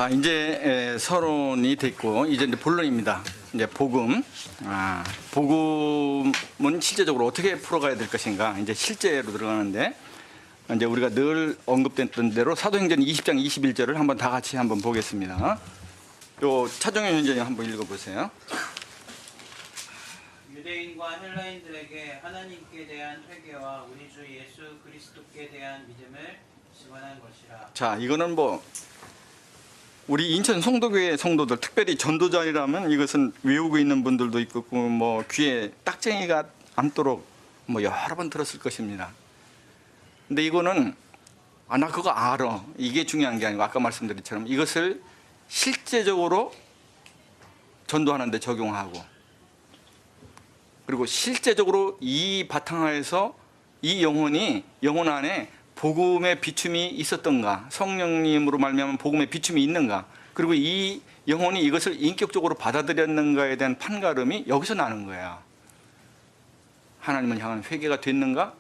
자, 이제 서론이 됐고 이제 본론입니다. 이제 복음. 복음은 실제적으로 어떻게 풀어가야 될 것인가. 이제 실제로 들어가는데 이제 우리가 늘 언급됐던 대로 사도행전 20장 21절을 한번 다 같이 한번 보겠습니다. 요 차정현 현전님 한번 읽어보세요. 유대인과 헬라인들에게 하나님께 대한 회개와 우리 주 예수 그리스도께 대한 믿음을 증언한 것이라. 자, 이거는 뭐 우리 인천 송도교회 성도들, 특별히 전도자이라면 이것은 외우고 있는 분들도 있고 뭐 귀에 딱쟁이가 앉도록 뭐 여러 번 들었을 것입니다. 근데 이거는 나 그거 알아, 이게 중요한 게 아니고 아까 말씀드린 것처럼 이것을 실제적으로 전도하는 데 적용하고, 그리고 실제적으로 이 바탕하에서 이 영혼 안에 복음의 비춤이 있었던가, 성령님으로 말미암은 복음의 비춤이 있는가, 그리고 이 영혼이 이것을 인격적으로 받아들였는가에 대한 판가름이 여기서 나는 거야. 하나님을 향한 회개가 됐는가?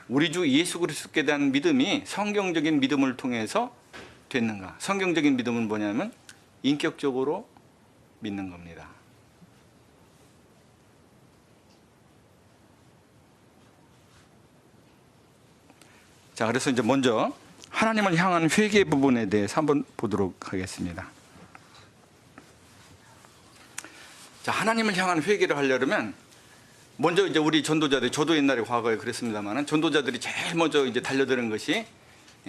우리 주 예수 그리스도께 대한 믿음이 성경적인 믿음을 통해서 됐는가? 성경적인 믿음은 뭐냐면 인격적으로 믿는 겁니다. 자, 그래서 이제 먼저 하나님을 향한 회개 부분에 대해서 한번 보도록 하겠습니다. 자, 하나님을 향한 회개를 하려면 먼저 이제 우리 전도자들, 저도 옛날에 과거에 그랬습니다만, 전도자들이 제일 먼저 이제 달려드는 것이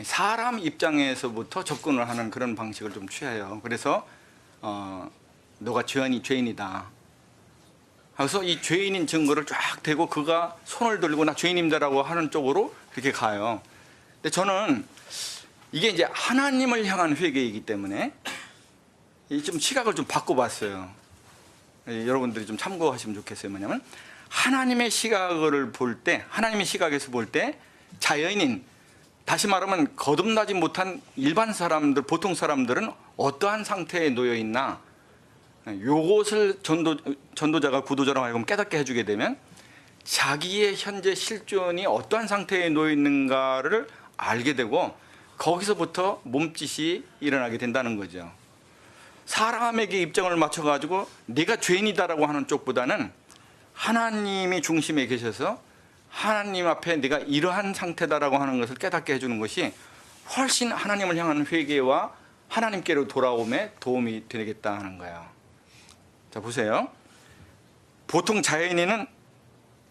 사람 입장에서부터 접근을 하는 그런 방식을 좀 취해요. 그래서 너가 죄인이다. 그래서 이 죄인인 증거를 쫙 대고 그가 손을 들고 나 죄인입니다라고 하는 쪽으로 그렇게 가요. 근데 저는 이게 이제 하나님을 향한 회개이기 때문에 좀 시각을 좀 바꿔봤어요. 여러분들이 좀 참고하시면 좋겠어요. 뭐냐면 하나님의 시각을 볼 때, 하나님의 시각에서 볼 때 자연인, 다시 말하면 거듭나지 못한 일반 사람들, 보통 사람들은 어떠한 상태에 놓여 있나, 요것을 전도자가 구도자로 하여금 깨닫게 해주게 되면 자기의 현재 실존이 어떠한 상태에 놓여 있는가를 알게 되고 거기서부터 몸짓이 일어나게 된다는 거죠. 사람에게 입장을 맞춰가지고 네가 죄인이다라고 하는 쪽보다는 하나님이 중심에 계셔서 하나님 앞에 네가 이러한 상태다라고 하는 것을 깨닫게 해주는 것이 훨씬 하나님을 향한 회개와 하나님께로 돌아옴에 도움이 되겠다 하는 거예요. 자, 보세요. 보통 자연인은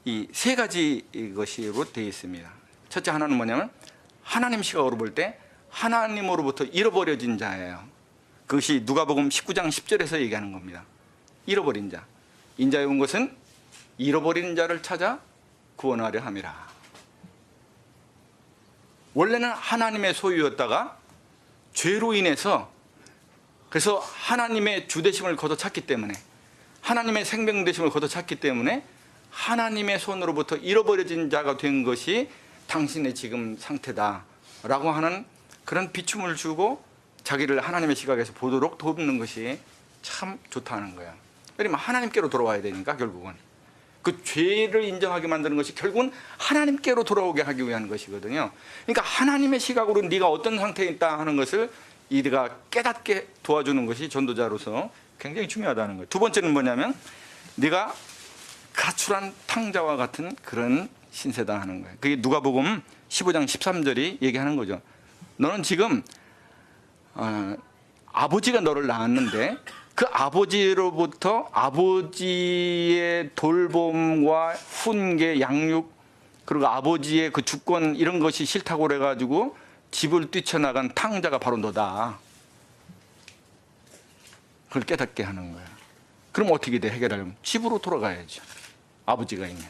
이 세 가지 것으로 되어 있습니다. 첫째 하나는 뭐냐면 하나님 시각으로 볼 때 하나님으로부터 잃어버려진 자예요. 그것이 누가복음 19장 10절에서 얘기하는 겁니다. 잃어버린 자. 인자에 온 것은 잃어버린 자를 찾아 구원하려 함이라. 원래는 하나님의 소유였다가 죄로 인해서, 그래서 하나님의 주되심을 걷어찼기 때문에, 하나님의 생명되심을 걷어찼기 때문에 하나님의 손으로부터 잃어버려진 자가 된 것이 당신의 지금 상태다라고 하는 그런 비춤을 주고 자기를 하나님의 시각에서 보도록 돕는 것이 참 좋다는 거예요. 왜냐면 하나님께로 돌아와야 되니까. 결국은 그 죄를 인정하게 만드는 것이 결국은 하나님께로 돌아오게 하기 위한 것이거든요. 그러니까 하나님의 시각으로 네가 어떤 상태에 있다 하는 것을 네가 깨닫게 도와주는 것이 전도자로서 굉장히 중요하다는 거예요. 두 번째는 뭐냐면 네가 가출한 탕자와 같은 그런 신세다 하는 거예요. 그게 누가복음 15장 13절이 얘기하는 거죠. 너는 지금 아버지가 너를 낳았는데 그 아버지로부터 아버지의 돌봄과 훈계, 양육, 그리고 아버지의 그 주권 이런 것이 싫다고 그래가지고 집을 뛰쳐나간 탕자가 바로 너다. 그걸 깨닫게 하는 거야. 그럼 어떻게 돼? 해결하려면 집으로 돌아가야죠. 아버지가 있는.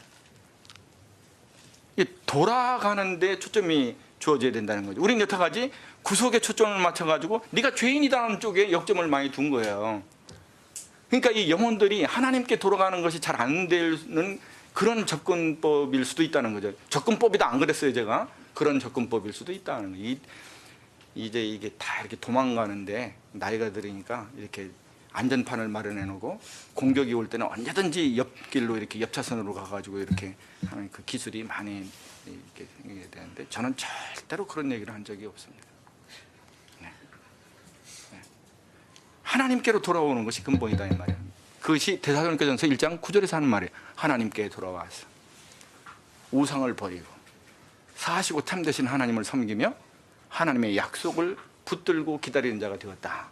돌아가는데 초점이 주어져야 된다는 거죠. 우리는 여태까지 구속에 초점을 맞춰가지고 네가 죄인이라는 쪽에 역점을 많이 둔 거예요. 그러니까 이 영혼들이 하나님께 돌아가는 것이 잘 안 되는 그런 접근법일 수도 있다는 거죠. 접근법이다 안 그랬어요, 제가. 그런 접근법일 수도 있다는 거예요. 이제 이게 다 이렇게 도망가는데 나이가 들으니까 이렇게 안전판을 마련해 놓고 공격이 올 때는 언제든지 옆길로 이렇게 옆차선으로 가가지고 이렇게 하는 그 기술이 많이 이렇게 생기게 되는데 저는 절대로 그런 얘기를 한 적이 없습니다. 네. 네. 하나님께로 돌아오는 것이 근본이다 이 말이에요. 그것이 데살로니가전서 1장 9절에서 하는 말이에요. 하나님께 돌아와서 우상을 버리고 사시고 참되신 하나님을 섬기며 하나님의 약속을 붙들고 기다리는 자가 되었다.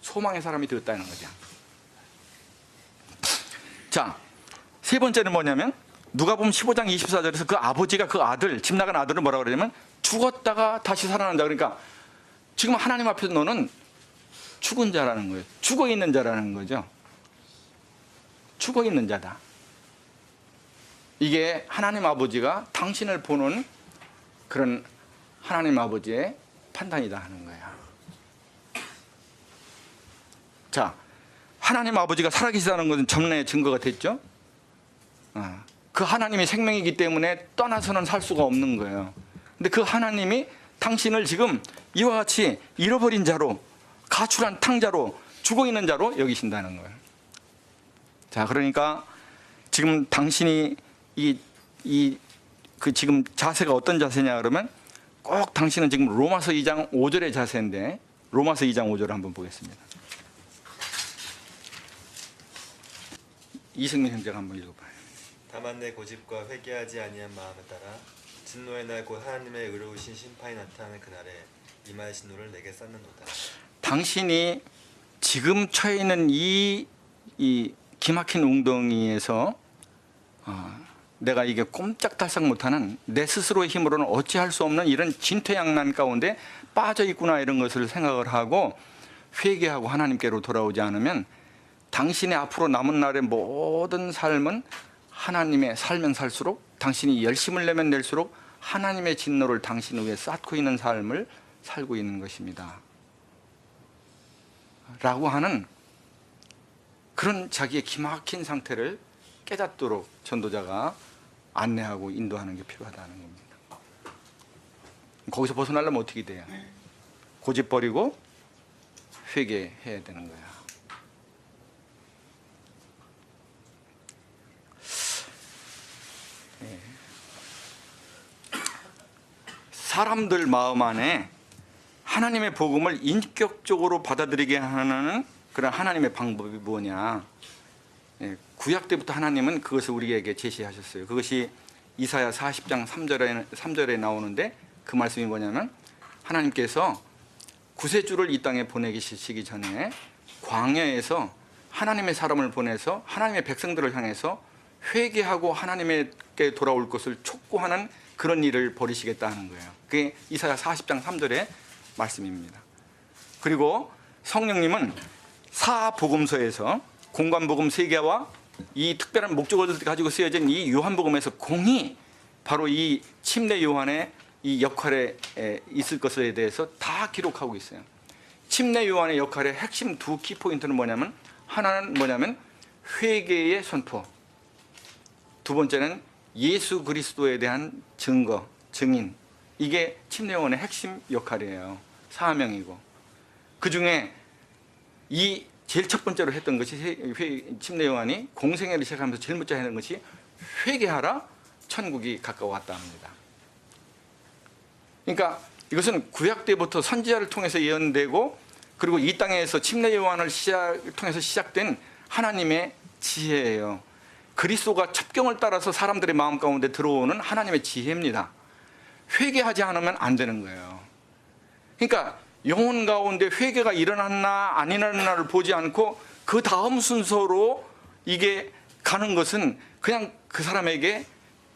소망의 사람이 되었다는 거죠. 자, 세 번째는 뭐냐면 누가복음 15장 24절에서 그 아버지가 그 아들, 집 나간 아들을 뭐라고 그러냐면 죽었다가 다시 살아난다. 그러니까 지금 하나님 앞에서 너는 죽은 자라는 거예요. 죽어 있는 자라는 거죠. 죽어 있는 자다. 이게 하나님 아버지가 당신을 보는 그런 하나님 아버지의 판단이다 하는 거야. 자, 하나님 아버지가 살아계시다는 것은 전례의 증거가 됐죠. 그 하나님이 생명이기 때문에 떠나서는 살 수가 없는 거예요. 근데 그 하나님이 당신을 지금 이와 같이 잃어버린 자로, 가출한 탕자로, 죽어 있는 자로 여기신다는 거예요. 자, 그러니까 지금 당신이 그 지금 자세가 어떤 자세냐 그러면 꼭 당신은 지금 로마서 2장 5절의 자세인데, 로마서 2장 5절을 한번 보겠습니다. 이승민 형제가 한번 읽어봐요. 다만 내 고집과 회개하지 아니한 마음에 따라 진노의 날 곧 하나님의 의로우신 심판이 나타나는 그날에 이마의 진노를 내게 쌓는도다. 당신이 지금 처해 있는 이 기막힌 웅덩이에서 내가 이게 꼼짝달싹 못하는 내 스스로의 힘으로는 어찌할 수 없는 이런 진퇴양난 가운데 빠져 있구나, 이런 것을 생각을 하고 회개하고 하나님께로 돌아오지 않으면 당신의 앞으로 남은 날의 모든 삶은 하나님의 살면 살수록, 당신이 열심을 내면 낼수록 하나님의 진노를 당신 위에 쌓고 있는 삶을 살고 있는 것입니다 라고 하는 그런 자기의 기막힌 상태를 깨닫도록 전도자가 안내하고 인도하는 게 필요하다는 겁니다. 거기서 벗어나려면 어떻게 돼요? 고집 버리고 회개해야 되는 거야. 사람들 마음 안에 하나님의 복음을 인격적으로 받아들이게 하는 그런 하나님의 방법이 뭐냐. 구약 때부터 하나님은 그것을 우리에게 제시하셨어요. 그것이 이사야 40장 3절에 나오는데 그 말씀이 뭐냐면 하나님께서 구세주를 이 땅에 보내시기 전에 광야에서 하나님의 사람을 보내서 하나님의 백성들을 향해서 회개하고 하나님께 돌아올 것을 촉구하는 그런 일을 벌이시겠다 하는 거예요. 그게 이사야 40장 3절의 말씀입니다. 그리고 성령님은 사복음서에서 공관복음 3개와 이 특별한 목적을 가지고 쓰여진 이 요한복음에서 공히 바로 이 침례 요한의 이 역할에 있을 것에 대해서 다 기록하고 있어요. 침례 요한의 역할의 핵심 두 키포인트는 뭐냐면, 하나는 뭐냐면 회개의 선포, 두 번째는 예수 그리스도에 대한 증거, 증인. 이게 침례 요한의 핵심 역할이에요. 사명이고. 그 중에 이 제일 첫 번째로 했던 것이 침례 요한이 공생애를 시작하면서 제일 먼저 하는 것이 회개하라, 천국이 가까워왔다 합니다. 그러니까 이것은 구약 때부터 선지자를 통해서 예언되고, 그리고 이 땅에서 침례 요한을 통해서 시작된 하나님의 지혜예요. 그리스도가 첩경을 따라서 사람들의 마음 가운데 들어오는 하나님의 지혜입니다. 회개하지 않으면 안 되는 거예요. 그러니까 영혼 가운데 회개가 일어났나 안 일어났나를 보지 않고 그 다음 순서로 이게 가는 것은 그냥 그 사람에게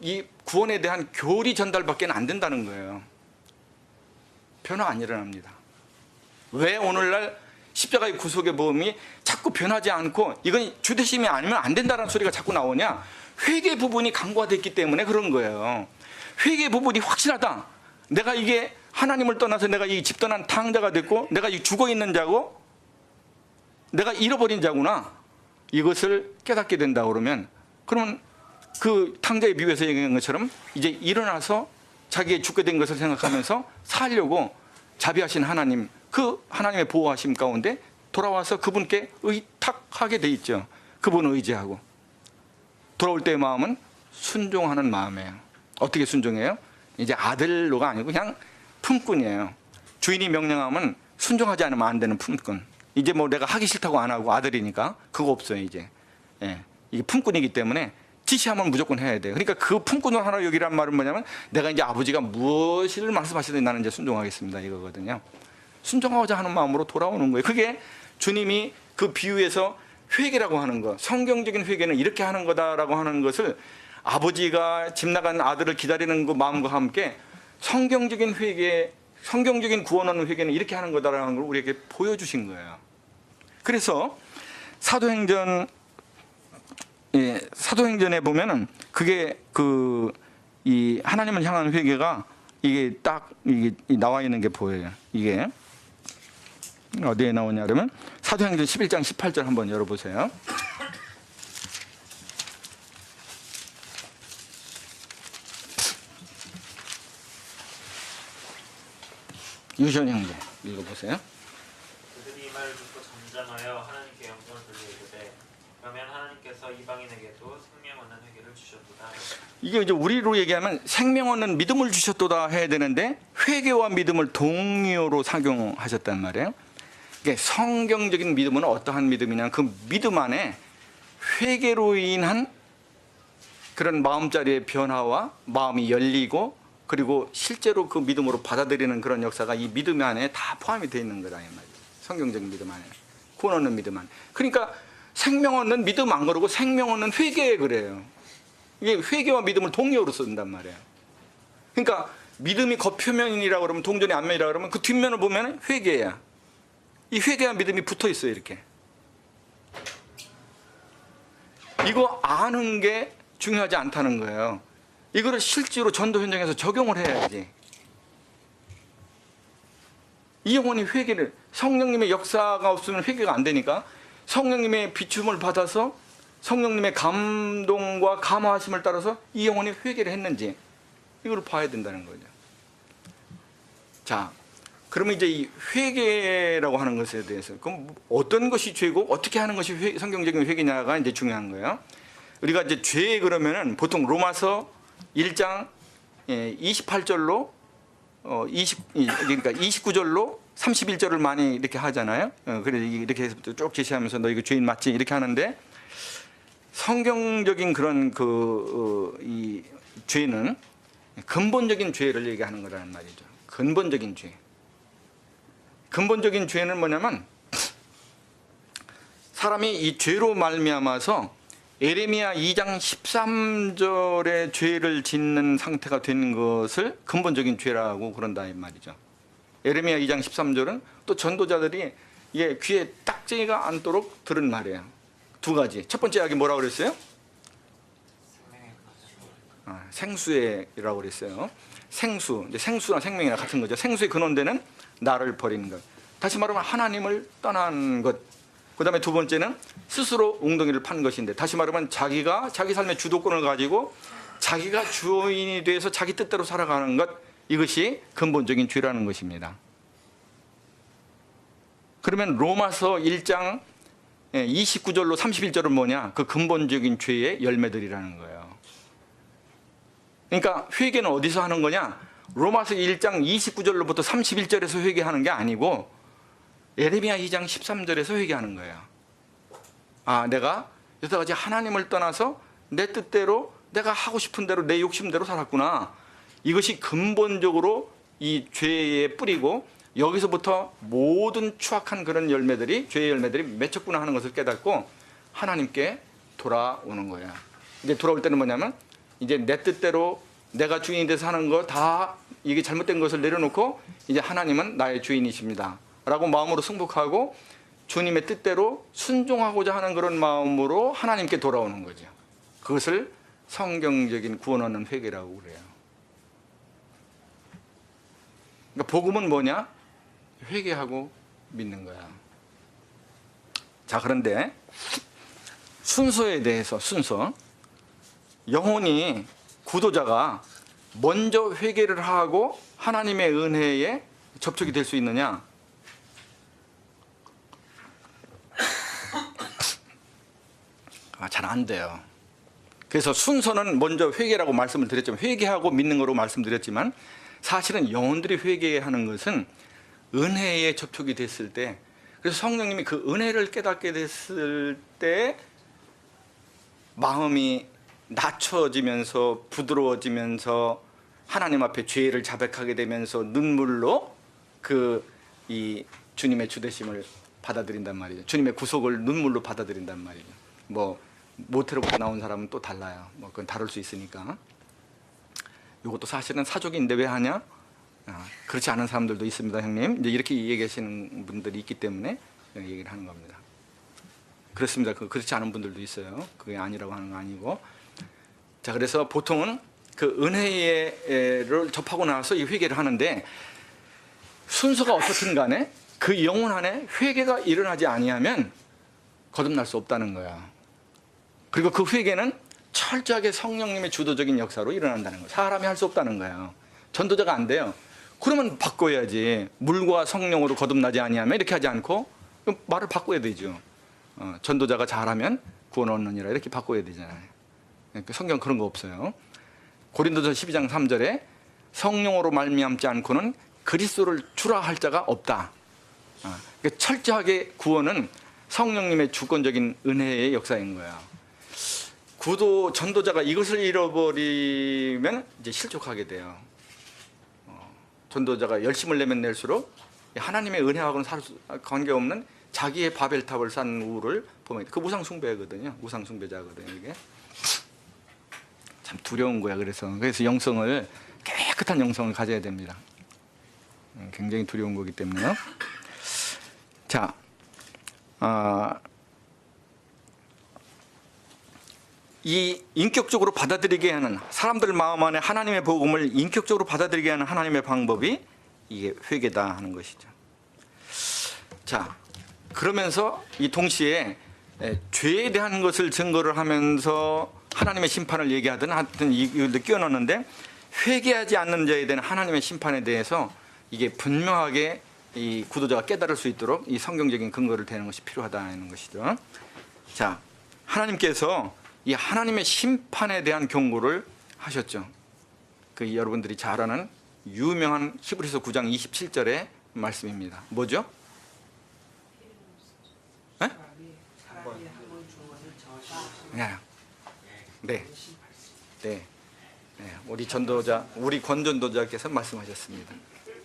이 구원에 대한 교리 전달밖에 안 된다는 거예요. 변화 안 일어납니다. 왜 오늘날 십자가의 구속의 보험이 자꾸 변하지 않고 이건 주대심이 아니면 안 된다는 소리가 자꾸 나오냐? 회개 부분이 간과됐기 때문에 그런 거예요. 회개 부분이 확실하다. 내가 이게 하나님을 떠나서 내가 이 집 떠난 탕자가 됐고, 내가 이 죽어 있는 자고, 내가 잃어버린 자구나. 이것을 깨닫게 된다 그러면, 그러면 그 탕자의 비유에서 얘기한 것처럼 이제 일어나서 자기의 죽게 된 것을 생각하면서 살려고 자비하신 하나님, 그 하나님의 보호하심 가운데 돌아와서 그분께 의탁하게 돼 있죠. 그분을 의지하고 돌아올 때의 마음은 순종하는 마음이에요. 어떻게 순종해요? 이제 아들로가 아니고 그냥 품꾼이에요. 주인이 명령하면 순종하지 않으면 안 되는 품꾼. 이제 뭐 내가 하기 싫다고 안 하고 아들이니까 그거 없어요 이제. 예. 이게 품꾼이기 때문에 지시하면 무조건 해야 돼요. 그러니까 그 품꾼을 하나 여기란 말은 뭐냐면 내가 이제 아버지가 무엇을 말씀하시든 나는 이제 순종하겠습니다 이거거든요. 순종하고자 하는 마음으로 돌아오는 거예요. 그게 주님이 그 비유에서 회개라고 하는 거, 성경적인 회개는 이렇게 하는 거다라고 하는 것을 아버지가 집 나간 아들을 기다리는 그 마음과 함께 성경적인 회개, 성경적인 구원하는 회개는 이렇게 하는 거다라는 걸 우리에게 보여주신 거예요. 그래서 사도행전에 보면은 그게 이 하나님을 향한 회개가 이게 딱 이게 나와 있는 게 보여요. 이게 어디에 나오냐 그러면 사도행전 11장 18절 한번 열어보세요. 유시원 형제 읽어보세요. 그들이 이 말을 듣고 잠잠하여 하나님께 영광을 돌려 이르되 그러면 하나님께서 이방인에게도 생명 얻는 회개를 주셨도다. 이게 이제 우리로 얘기하면 생명 얻는 믿음을 주셨도다 해야 되는데 회개와 믿음을 동의어로 작용하셨단 말이에요. 이게 성경적인 믿음은 어떠한 믿음이냐, 그 믿음 안에 회개로 인한 그런 마음자리의 변화와 마음이 열리고 그리고 실제로 그 믿음으로 받아들이는 그런 역사가 이 믿음 안에 다 포함이 되어 있는 거다 이 말이에요. 성경적인 믿음 안에, 구원 얻는 믿음 안에. 그러니까 생명 얻는 믿음 안 그러고 생명 얻는 회개 그래요. 이게 회개와 믿음을 동의어로 쓴단 말이에요. 그러니까 믿음이 겉표면이라고 그러면 동전이 앞면이라고 그러면 그 뒷면을 보면 회개야. 이 회개와 믿음이 붙어 있어요 이렇게. 이거 아는 게 중요하지 않다는 거예요. 이거를 실제로 전도 현장에서 적용을 해야지. 이 영혼이 회개를, 성령님의 역사가 없으면 회개가 안 되니까 성령님의 비춤을 받아서 성령님의 감동과 감화하심을 따라서 이 영혼이 회개를 했는지 이걸 봐야 된다는 거죠. 자, 그러면 이제 이 회개라고 하는 것에 대해서 그럼 어떤 것이 죄고 어떻게 하는 것이 성경적인 회개냐가 이제 중요한 거예요. 우리가 이제 죄 그러면은 보통 로마서 1장 28절로 그러니까 29절로 31절을 많이 이렇게 하잖아요. 그래서 이렇게 해서 쭉 제시하면서 너 이거 죄인 맞지 이렇게 하는데 성경적인 그런 이 죄는 근본적인 죄를 얘기하는 거라는 말이죠. 근본적인 죄. 근본적인 죄는 뭐냐면 사람이 이 죄로 말미암아서 에레미야 2장 13절의 죄를 짓는 상태가 되는 것을 근본적인 죄라고 그런다 이 말이죠. 에레미야 2장 13절은 또 전도자들이 귀에 딱지가 않도록 들은 말이에요. 두 가지. 첫 번째 약이 뭐라고 그랬어요? 생수의라고 그랬어요. 생수, 이제 생수나 생명이나 같은 거죠. 생수의 근원되는 나를 버리는 것. 다시 말하면 하나님을 떠난 것. 그 다음에 두 번째는 스스로 웅덩이를 판 것인데, 다시 말하면 자기가 자기 삶의 주도권을 가지고 자기가 주인이 돼서 자기 뜻대로 살아가는 것, 이것이 근본적인 죄라는 것입니다. 그러면 로마서 1장 29절로 31절은 뭐냐? 그 근본적인 죄의 열매들이라는 거예요. 그러니까 회개는 어디서 하는 거냐? 로마서 1장 29절로부터 31절에서 회개하는 게 아니고 에레미야 2장 13절에서 회개하는 거예요. 아, 내가 여태까지 하나님을 떠나서 내 뜻대로 내가 하고 싶은 대로 내 욕심대로 살았구나. 이것이 근본적으로 이 죄의 뿌리고 여기서부터 모든 추악한 그런 열매들이, 죄의 열매들이 맺혔구나 하는 것을 깨닫고 하나님께 돌아오는 거야. 이제 돌아올 때는 뭐냐면 이제 내 뜻대로 내가 주인이 돼서 하는 거 다 이게 잘못된 것을 내려놓고 이제 하나님은 나의 주인이십니다 라고 마음으로 승복하고 주님의 뜻대로 순종하고자 하는 그런 마음으로 하나님께 돌아오는 거죠. 그것을 성경적인 구원하는 회개라고 그래요. 그러니까 복음은 뭐냐? 회개하고 믿는 거야. 자, 그런데 순서에 대해서, 순서, 영혼이, 구도자가 먼저 회개를 하고 하나님의 은혜에 접촉이 될 수 있느냐? 잘 안 돼요. 그래서 순서는 먼저 회개라고 말씀을 드렸지만, 회개하고 믿는 거로 말씀드렸지만, 사실은 영혼들이 회개하는 것은 은혜에 접촉이 됐을 때 그래서 성령님이 그 은혜를 깨닫게 됐을 때 마음이 낮춰지면서 부드러워지면서 하나님 앞에 죄를 자백하게 되면서 눈물로 이 주님의 주되심을 받아들인단 말이죠. 주님의 구속을 눈물로 받아들인단 말이죠. 뭐 모태로부터 나온 사람은 또 달라요. 뭐 그건 다룰 수 있으니까. 이것도 사실은 사족인데 왜 하냐? 그렇지 않은 사람들도 있습니다, 형님. 이제 이렇게 얘기하시는 분들이 있기 때문에 얘기를 하는 겁니다. 그렇습니다. 그렇지 않은 분들도 있어요. 그게 아니라고 하는 거 아니고. 자, 그래서 보통은 그 은혜를 접하고 나서 이 회개를 하는데 순서가 어떻든 간에 그 영혼 안에 회개가 일어나지 아니하면 거듭날 수 없다는 거야. 그리고 그 회개는 철저하게 성령님의 주도적인 역사로 일어난다는 거야. 사람이 할 수 없다는 거야. 전도자가 안 돼요. 그러면 바꿔야지. 물과 성령으로 거듭나지 아니하면 이렇게 하지 않고 말을 바꿔야 되죠. 전도자가 잘하면 구원 얻느니라 이렇게 바꿔야 되잖아요. 성경 그런 거 없어요. 고린도서 12장 3절에 성령으로 말미암지 않고는 그리스도를 주라 할 자가 없다. 그러니까 철저하게 구원은 성령님의 주권적인 은혜의 역사인 거야. 전도자가 이것을 잃어버리면 이제 실족하게 돼요. 전도자가 열심을 내면 낼수록 하나님의 은혜하고는 관계없는 자기의 바벨탑을 쌓는 우를 보면 그 우상숭배거든요. 우상숭배자거든요. 이게 참 두려운 거야. 그래서 영성을 깨끗한 영성을 가져야 됩니다. 굉장히 두려운 거기 때문에요. 자, 이 인격적으로 받아들이게 하는 사람들 마음 안에 하나님의 복음을 인격적으로 받아들이게 하는 하나님의 방법이 이게 회개다 하는 것이죠. 자, 그러면서 이 동시에 죄에 대한 것을 증거를 하면서 하나님의 심판을 얘기하든 하여튼 이걸 끼워넣는데 회개하지 않는 자에 대한 하나님의 심판에 대해서 이게 분명하게 이 구도자가 깨달을 수 있도록 이 성경적인 근거를 대는 것이 필요하다는 것이죠. 자, 하나님께서 이 하나님의 심판에 대한 경고를 하셨죠. 그 여러분들이 잘 아는 유명한 히브리서 9장 27절의 말씀입니다. 뭐죠? 네? 네. 네. 우리 권전도자께서 말씀하셨습니다.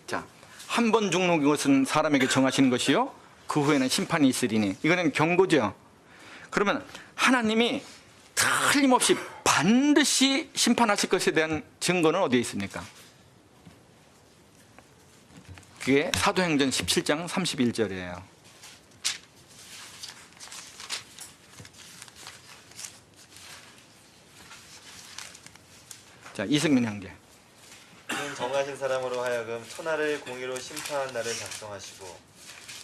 자, 한 번 죽는 것은 사람에게 정하시는 것이요 그 후에는 심판이 있으리니. 이거는 경고죠. 그러면 하나님이 틀림없이 반드시 심판하실 것에 대한 증거는 어디에 있습니까? 그게 사도행전 17장 31절이에요. 자, 이승민 형제. 그는 정하신 사람으로 하여금 천하를 공의로 심판한 날을 작성하시고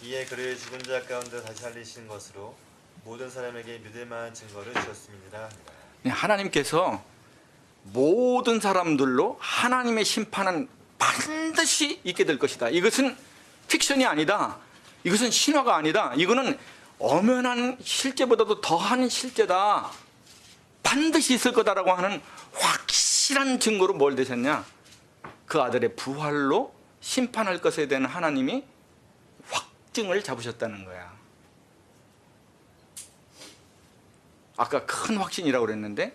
이에 그를 죽은 자 가운데 다시 살리신 것으로 모든 사람에게 믿을 만한 증거를 주셨습니다. 하나님께서 모든 사람들로 하나님의 심판은 반드시 있게 될 것이다. 이것은 픽션이 아니다. 이것은 신화가 아니다. 이거는 엄연한 실제보다도 더한 실제다. 반드시 있을 거다라고 하는 확실한 증거로 뭘 되셨냐? 그 아들의 부활로 심판할 것에 대한 하나님이 확증을 잡으셨다는 거야. 아까 큰 확신이라고 그랬는데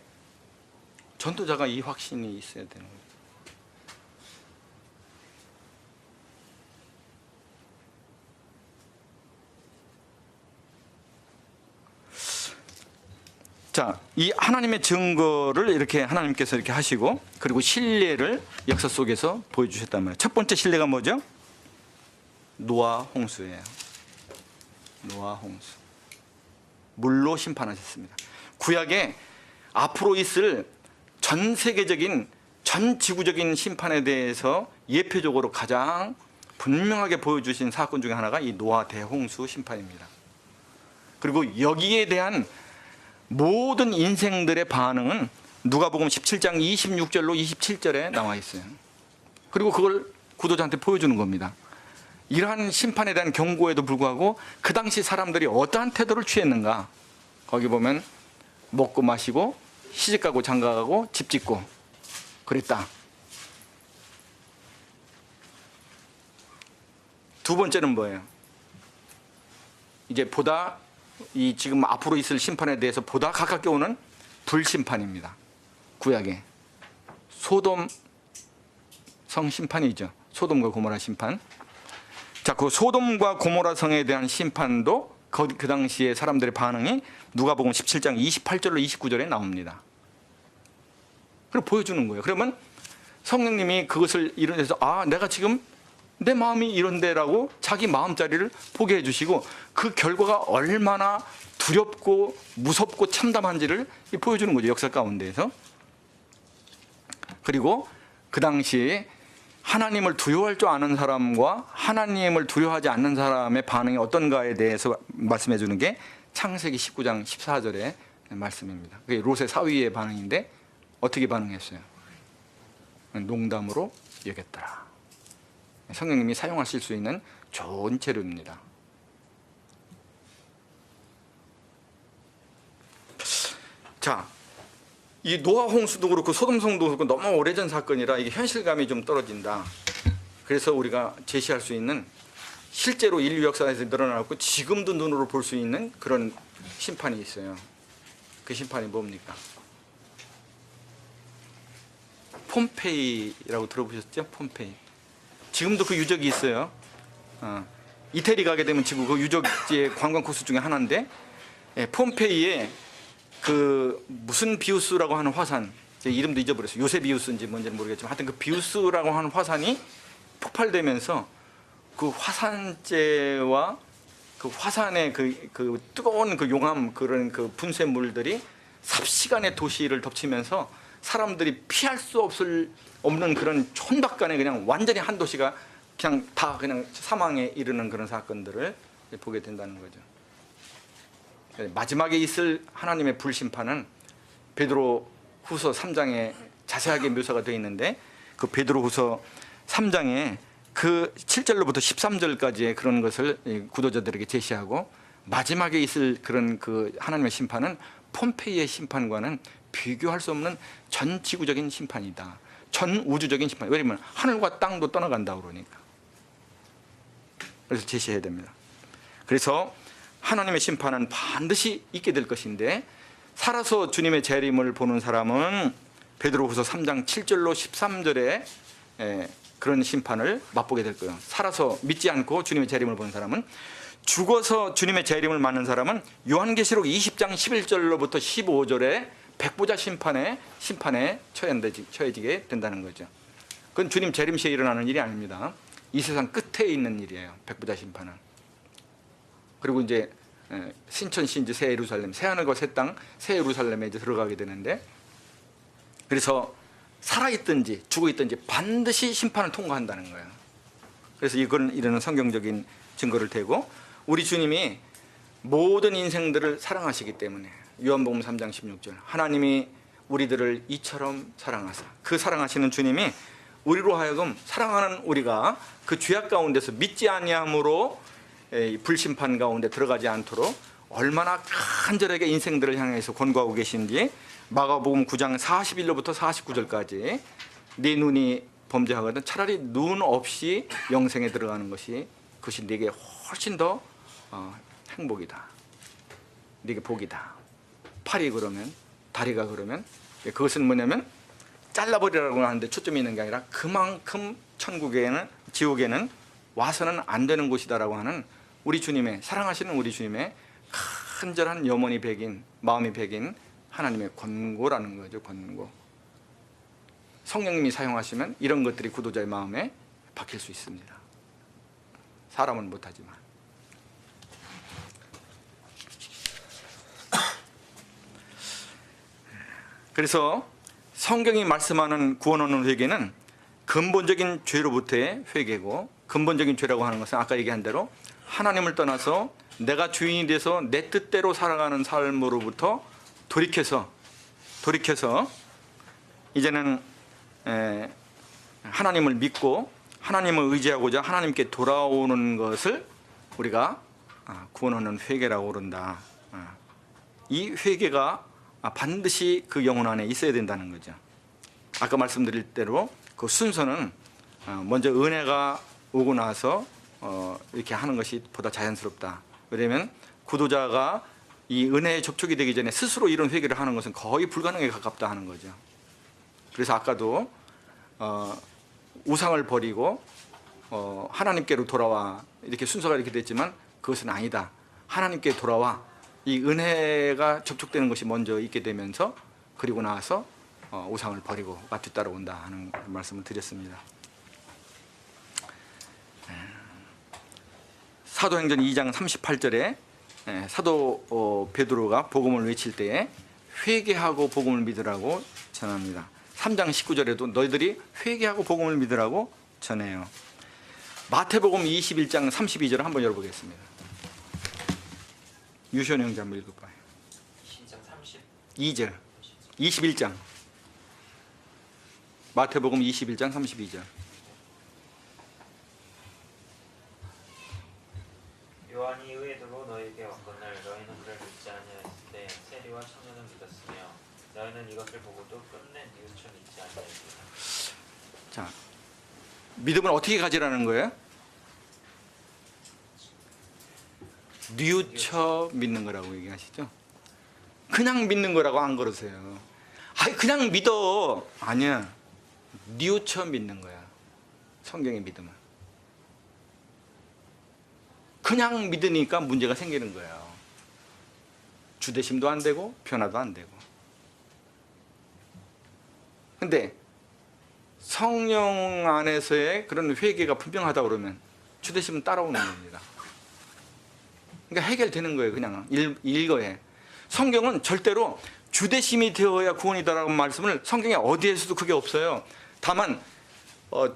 전도자가 이 확신이 있어야 되는 거예요. 자, 이 하나님의 증거를 이렇게 하나님께서 이렇게 하시고 그리고 신뢰를 역사 속에서 보여주셨단 말이에요. 첫 번째 신뢰가 뭐죠? 노아 홍수예요. 노아 홍수. 물로 심판하셨습니다. 구약에 앞으로 있을 전 세계적인 전 지구적인 심판에 대해서 예표적으로 가장 분명하게 보여주신 사건 중에 하나가 이 노아 대홍수 심판입니다. 그리고 여기에 대한 모든 인생들의 반응은 누가복음 17장 26절로 27절에 나와 있어요. 그리고 그걸 구도자한테 보여주는 겁니다. 이러한 심판에 대한 경고에도 불구하고 그 당시 사람들이 어떠한 태도를 취했는가. 거기 보면 먹고 마시고 시집가고 장가가고 집 짓고 그랬다. 두 번째는 뭐예요? 이제 보다 이 지금 앞으로 있을 심판에 대해서 보다 가깝게 오는 불심판입니다. 구약의 소돔 성 심판이죠. 소돔과 고모라 심판. 자, 그 소돔과 고모라 성에 대한 심판도 그 당시에 사람들의 반응이 누가복음 17장 28절로 29절에 나옵니다. 그리고 보여주는 거예요. 그러면 성령님이 그것을 이뤄내서 내가 지금 내 마음이 이런데라고 자기 마음자리를 보게 해주시고 그 결과가 얼마나 두렵고 무섭고 참담한지를 보여주는 거죠. 역사 가운데에서. 그리고 그 당시에 하나님을 두려워할 줄 아는 사람과 하나님을 두려워하지 않는 사람의 반응이 어떤가에 대해서 말씀해 주는 게 창세기 19장 14절의 말씀입니다. 그게 롯의 사위의 반응인데 어떻게 반응했어요? 농담으로 여겼더라. 성령님이 사용하실 수 있는 좋은 재료입니다. 자, 이 노아 홍수도 그렇고 소돔성도 그렇고 너무 오래전 사건이라 이게 현실감이 좀 떨어진다. 그래서 우리가 제시할 수 있는 실제로 인류 역사에서 늘어나고 지금도 눈으로 볼 수 있는 그런 심판이 있어요. 그 심판이 뭡니까? 폼페이라고 들어보셨죠? 폼페이. 지금도 그 유적이 있어요. 이태리 가게 되면 지금 그 유적지의 관광 코스 중에 하나인데, 폼페이에 그 무슨 비우스라고 하는 화산, 제 이름도 잊어버렸어요. 요세비우스인지 뭔지는 모르겠지만 하여튼 그 비우스라고 하는 화산이 폭발되면서 그 화산재와 그 화산의 그 뜨거운 그 용암 그런 그 분쇄물들이 삽시간에 도시를 덮치면서 사람들이 피할 수 없는 그런 촌박간에 그냥 완전히 한 도시가 그냥 다 그냥 사망에 이르는 그런 사건들을 보게 된다는 거죠. 마지막에 있을 하나님의 불심판은 베드로 후서 3장에 자세하게 묘사가 되어 있는데 그 베드로 후서 3장에 그 7절로부터 13절까지의 그런 것을 구도자들에게 제시하고 마지막에 있을 그런 그 하나님의 심판은 폼페이의 심판과는 비교할 수 없는 전 지구적인 심판이다. 전 우주적인 심판. 왜냐하면 하늘과 땅도 떠나간다 그러니까. 그래서 제시해야 됩니다. 그래서 하나님의 심판은 반드시 있게 될 것인데 살아서 주님의 재림을 보는 사람은 베드로후서 3장 7절로 13절에 그런 심판을 맛보게 될 거예요. 살아서 믿지 않고 주님의 재림을 보는 사람은, 죽어서 주님의 재림을 맞는 사람은 요한계시록 20장 11절로부터 15절에 백보자 심판에 처해지게 된다는 거죠. 그건 주님 재림 시에 일어나는 일이 아닙니다. 이 세상 끝에 있는 일이에요. 백보자 심판은. 그리고 이제 신천 신지 새 예루살렘, 새 하늘과 새 땅, 새 예루살렘에 이제 들어가게 되는데, 그래서 살아있든지 죽어있든지 반드시 심판을 통과한다는 거예요. 그래서 이거는 성경적인 증거를 대고 우리 주님이 모든 인생들을 사랑하시기 때문에 요한복음 3장 16절 하나님이 우리들을 이처럼 사랑하사, 그 사랑하시는 주님이 우리로 하여금 사랑하는 우리가 그 죄악 가운데서 믿지 아니함으로 불심판 가운데 들어가지 않도록 얼마나 간절하게 인생들을 향해서 권고하고 계신지 마가복음 9장 41로부터 49절까지 네 눈이 범죄하거든 차라리 눈 없이 영생에 들어가는 것이 그것이 네게 훨씬 더 행복이다. 네게 복이다. 팔이 그러면, 다리가 그러면, 그것은 뭐냐면 잘라버리라고 하는데 초점이 있는 게 아니라 그만큼 천국에는, 지옥에는 와서는 안 되는 곳이다라고 하는 우리 주님의, 사랑하시는 우리 주님의 간절한 염원이 백인, 마음이 백인 하나님의 권고라는 거죠. 권고. 성령님이 사용하시면 이런 것들이 구도자의 마음에 박힐 수 있습니다. 사람은 못하지만. 그래서 성경이 말씀하는 구원 얻는 회개는 근본적인 죄로부터의 회개고, 근본적인 죄라고 하는 것은 아까 얘기한 대로 하나님을 떠나서 내가 주인이 돼서 내 뜻대로 살아가는 삶으로부터 돌이켜서 이제는 하나님을 믿고 하나님을 의지하고자 하나님께 돌아오는 것을 우리가 구원 얻는 회개라고 그런다. 이 회개가 반드시 그 영혼 안에 있어야 된다는 거죠. 아까 말씀드릴 대로 그 순서는 먼저 은혜가 오고 나서 이렇게 하는 것이 보다 자연스럽다. 왜냐하면 구도자가 이 은혜에 접촉이 되기 전에 스스로 이런 회개를 하는 것은 거의 불가능에 가깝다 하는 거죠. 그래서 아까도 우상을 버리고 하나님께로 돌아와 이렇게 순서가 이렇게 됐지만 그것은 아니다. 하나님께 돌아와 이 은혜가 접촉되는 것이 먼저 있게 되면서 그리고 나서 우상을 버리고가 뒤따라온다 하는 말씀을 드렸습니다. 사도행전 2장 38절에 사도 베드로가 복음을 외칠 때에 회개하고 복음을 믿으라고 전합니다. 3장 19절에도 너희들이 회개하고 복음을 믿으라고 전해요. 마태복음 21장 32절을 한번 열어보겠습니다. 유시원 형제 한번 읽어봐요. 2절 21장 마태복음 21장 32절. 요한이 의도로 너에게 왔거늘 너희는 그를 믿지 아니하였을 때 세리와 청년은 믿었으며 너희는 이것을 보고도 끝내 뉘우쳐 믿지 아니하였으리라. 자, 믿음을 어떻게 가지라는 거예요? 뉘우쳐 믿는 거라고 얘기하시죠. 그냥 믿는 거라고 안 그러세요. 아이 그냥 믿어. 아니야. 뉘우쳐 믿는 거야. 성경의 믿음은. 그냥 믿으니까 문제가 생기는 거예요. 주대심도 안 되고 변화도 안 되고. 근데 성령 안에서의 그런 회개가 분명하다 그러면 주대심은 따라오는 겁니다. 그러니까 해결되는 거예요. 그냥 일거에. 성경은 절대로 주대심이 되어야 구원이다라고 말씀을 성경에 어디에서도 그게 없어요. 다만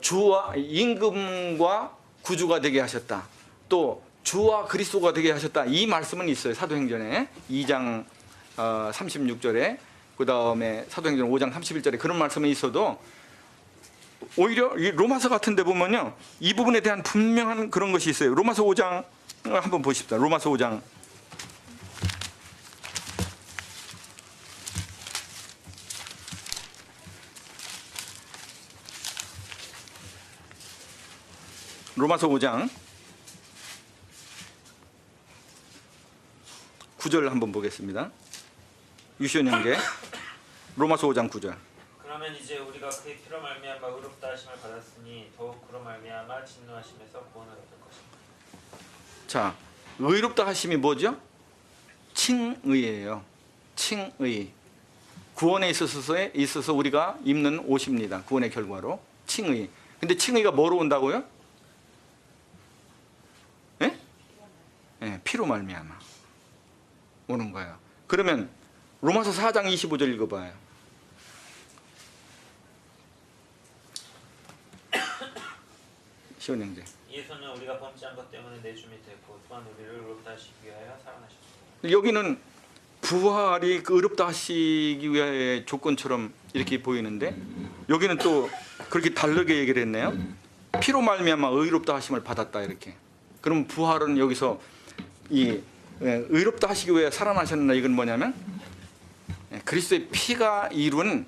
주와 임금과 구주가 되게 하셨다. 또 주와 그리스도가 되게 하셨다. 이 말씀은 있어요. 사도행전에 2장 36절에 그 다음에 사도행전 5장 31절에 그런 말씀이 있어도 오히려 이 로마서 같은 데 보면요. 이 부분에 대한 분명한 그런 것이 있어요. 로마서 5장 한번 보십시다. 로마서 5장 로마서 5장 9절 한번 보겠습니다. 유시원 형제 로마서 5장 9절. 그러면 이제 우리가 그의 피로 말미암아 의롭다 하심을 받았으니 더욱 그로 말미암아 진노하심에서 구원을 얻을 것입니다. 자, 의롭다 하심이 뭐죠? 칭의예요. 칭의. 구원에 있어서 우리가 입는 옷입니다. 구원의 결과로 칭의. 근데 칭의가 뭐로 온다고요? 예? 예, 피로 말미암아 오는 거예요. 그러면 로마서 4장 25절 읽어봐요. 시원 형제. 예수는 우리가 범죄한 것 때문에 내줌이 되고 또한 우리를 의롭다 하시기 위하여 살아나셨습니다. 여기는 부활이 그 의롭다 하시기 위하여 조건처럼 이렇게 보이는데 여기는 또 그렇게 다르게 얘기를 했네요. 피로 말미암아 의롭다 하심을 받았다 이렇게. 그럼 부활은 여기서 이 의롭다 하시기 위해 살아나셨나 이건 뭐냐면 그리스도의 피가 이룬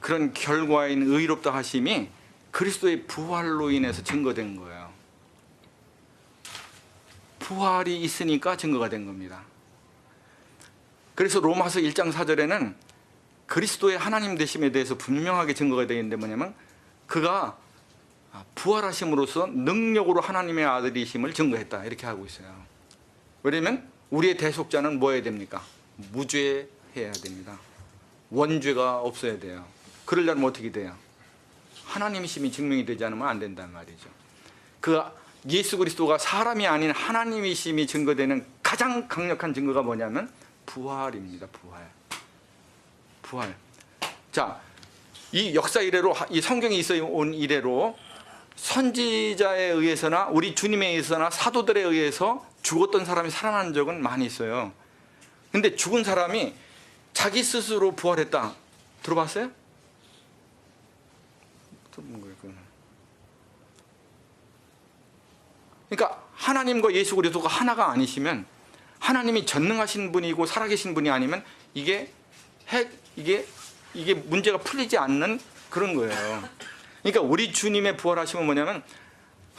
그런 결과인 의롭다 하심이 그리스도의 부활로 인해서 증거된 거예요. 부활이 있으니까 증거가 된 겁니다. 그래서 로마서 1장 4절에는 그리스도의 하나님 되심에 대해서 분명하게 증거가 되어 있는데 뭐냐면 그가 부활하심으로써 능력으로 하나님의 아들이심을 증거했다 이렇게 하고 있어요. 왜냐하면 우리의 대속자는 뭐 해야 됩니까? 무죄해야 됩니다. 원죄가 없어야 돼요. 그러려면 어떻게 돼요? 하나님이심이 증명이 되지 않으면 안 된단 말이죠. 그 예수 그리스도가 사람이 아닌 하나님이심이 증거되는 가장 강력한 증거가 뭐냐면 부활입니다. 부활. 자, 이 역사 이래로 이 성경이 있어 온 이래로 선지자에 의해서나 우리 주님에 의해서나 사도들에 의해서 죽었던 사람이 살아난 적은 많이 있어요. 근데 죽은 사람이 자기 스스로 부활했다. 들어봤어요? 그러니까 하나님과 예수 그리스도가 하나가 아니시면 하나님이 전능하신 분이고 살아계신 분이 아니면 이게 문제가 풀리지 않는 그런 거예요. 그러니까 우리 주님의 부활하심은 뭐냐면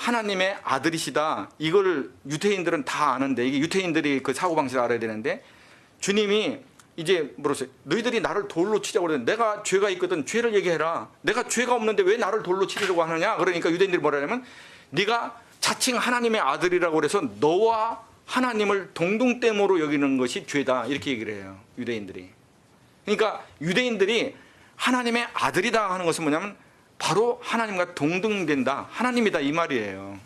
하나님의 아들이시다. 이걸 유대인들은 다 아는데, 이게 유대인들이 그 사고방식을 알아야 되는데, 주님이 이제 물었어요. 너희들이 나를 돌로 치자고 그러는데, 내가 죄가 있거든 죄를 얘기해라. 내가 죄가 없는데 왜 나를 돌로 치려고 하느냐. 그러니까 유대인들이 뭐라 하냐면, 네가 자칭 하나님의 아들이라고 그래서 너와 하나님을 동등됨으로 여기는 것이 죄다. 이렇게 얘기를 해요, 유대인들이. 그러니까 유대인들이 하나님의 아들이다 하는 것은 뭐냐면 바로 하나님과 동등된다, 하나님이다, 이 말이에요.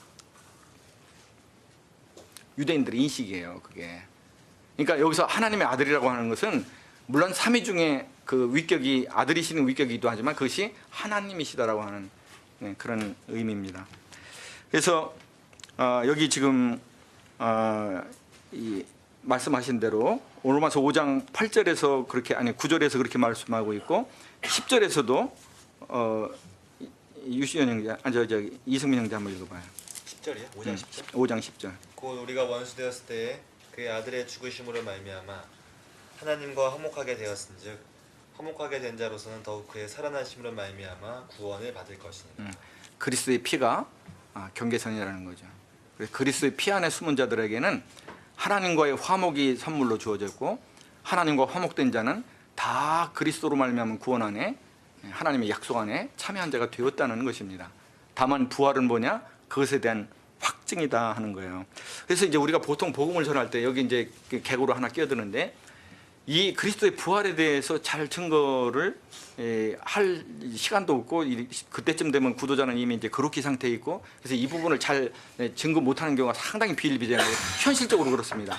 유대인들의 인식이에요, 그게. 그러니까 여기서 하나님의 아들이라고 하는 것은 물론 삼위 중에 그 위격이 아들이시는 위격이기도 하지만 그것이 하나님이시다라고 하는 그런 의미입니다. 그래서 여기 지금 이 말씀하신 대로 로마서 5장 8절에서 그렇게, 아니 9절에서 그렇게 말씀하고 있고 10절에서도 유시연 형제, 저기 이승민 형제 한번 읽어봐요. 10절이요? 5장 10절? 5장 10절. 곧 우리가 원수 되었을 때에 그의 아들의 죽으심으로 말미암아 하나님과 화목하게 되었은즉 화목하게 된 자로서는 더욱 그의 살아나심으로 말미암아 구원을 받을 것이니라. 그리스도의 피가 경계선이라는 거죠. 그래서 그리스도의 피 안에 숨은 자들에게는 하나님과의 화목이 선물로 주어졌고, 하나님과 화목된 자는 다 그리스도로 말미암은 구원 안에, 하나님의 약속 안에 참여한 자가 되었다는 것입니다. 다만 부활은 뭐냐? 그것에 대한 확증이다 하는 거예요. 그래서 이제 우리가 보통 복음을 전할 때 여기 이제 개구로 하나 끼어드는데, 이 그리스도의 부활에 대해서 잘 증거를 할 시간도 없고, 그때쯤 되면 구도자는 이미 이제 그렇게 상태에 있고, 그래서 이 부분을 잘 증거 못하는 경우가 상당히 비일비재하고 현실적으로 그렇습니다.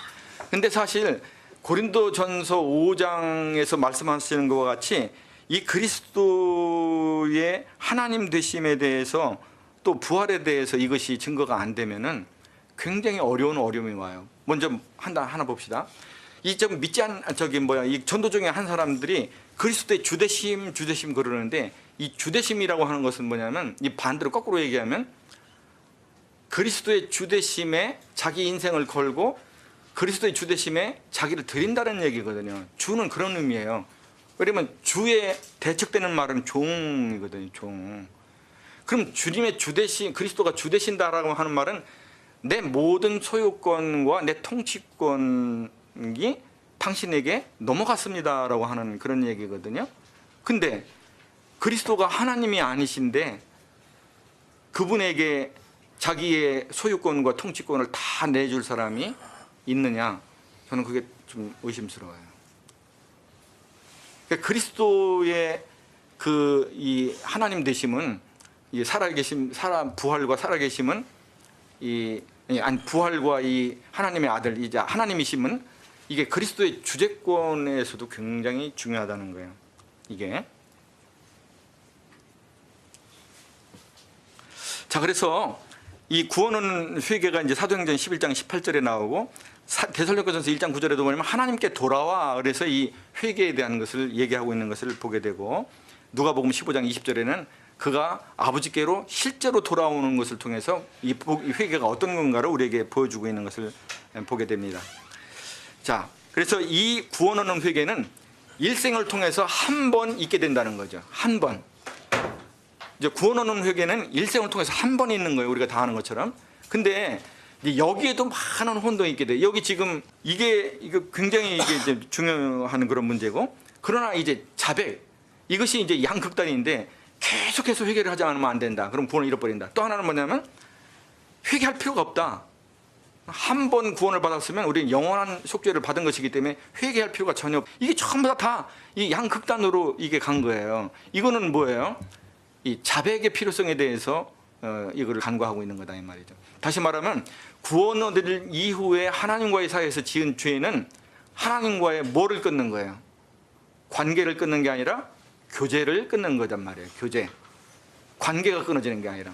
근데 사실 고린도전서 5장에서 말씀하시는 것과 같이 이 그리스도의 하나님 되심에 대해서 또 부활에 대해서 이것이 증거가 안 되면은 굉장히 어려움이 와요. 먼저 하나 봅시다. 이 좀 믿지 않 이 전도 중에 한 사람들이 그리스도의 주되심 그러는데, 이 주되심이라고 하는 것은 뭐냐면, 이 반대로 거꾸로 얘기하면 그리스도의 주되심에 자기 인생을 걸고 그리스도의 주되심에 자기를 드린다는 얘기거든요. 주는 그런 의미예요. 왜냐면 주에 대척되는 말은 종이거든요, 종. 그럼 주님의 주되심, 그리스도가 주되신다라고 하는 말은 내 모든 소유권과 내 통치권이 당신에게 넘어갔습니다라고 하는 그런 얘기거든요. 근데 그리스도가 하나님이 아니신데 그분에게 자기의 소유권과 통치권을 다 내줄 사람이 있느냐? 저는 그게 좀 의심스러워요. 그러니까 그리스도의 이 하나님 되심은, 이 부활과 살아계심은, 부활과 이 하나님의 아들이자 하나님이심은 이게 그리스도의 주재권에서도 굉장히 중요하다는 거예요. 이게. 자, 그래서 이 구원은 회개가 이제 사도행전 11장 18절에 나오고, 데살로니가전서 1장 9절에도 보면 하나님께 돌아와, 그래서 이 회개에 대한 것을 얘기하고 있는 것을 보게 되고, 누가복음 15장 20절에는 그가 아버지께로 실제로 돌아오는 것을 통해서 이 회개가 어떤 건가를 우리에게 보여주고 있는 것을 보게 됩니다. 자, 그래서 이 구원 얻는 회개는 일생을 통해서 한 번 있게 된다는 거죠. 한 번. 이제 구원 얻는 회개는 일생을 통해서 한 번 있는 거예요, 우리가 다 아는 것처럼. 근데 여기에도 많은 혼동이 있게 돼요. 여기 지금 이게 굉장히 이제 중요한 그런 문제고, 그러나 이제 자백, 이것이 이제 양극단인데 계속해서 회개를 하지 않으면 안 된다. 그럼 구원을 잃어버린다. 또 하나는 뭐냐면 회개할 필요가 없다. 한 번 구원을 받았으면 우리는 영원한 속죄를 받은 것이기 때문에 회개할 필요가 전혀 없다. 이게 전부 다 이 양극단으로 이게 간 거예요. 이거는 뭐예요? 이 자백의 필요성에 대해서 이거를 간과하고 있는 거다, 이 말이죠. 다시 말하면 구원 얻을 이후에 하나님과의 사이에서 지은 죄는 하나님과의 뭐를 끊는 거예요? 관계를 끊는 게 아니라 교제를 끊는 거단 말이에요. 교제. 관계가 끊어지는 게 아니라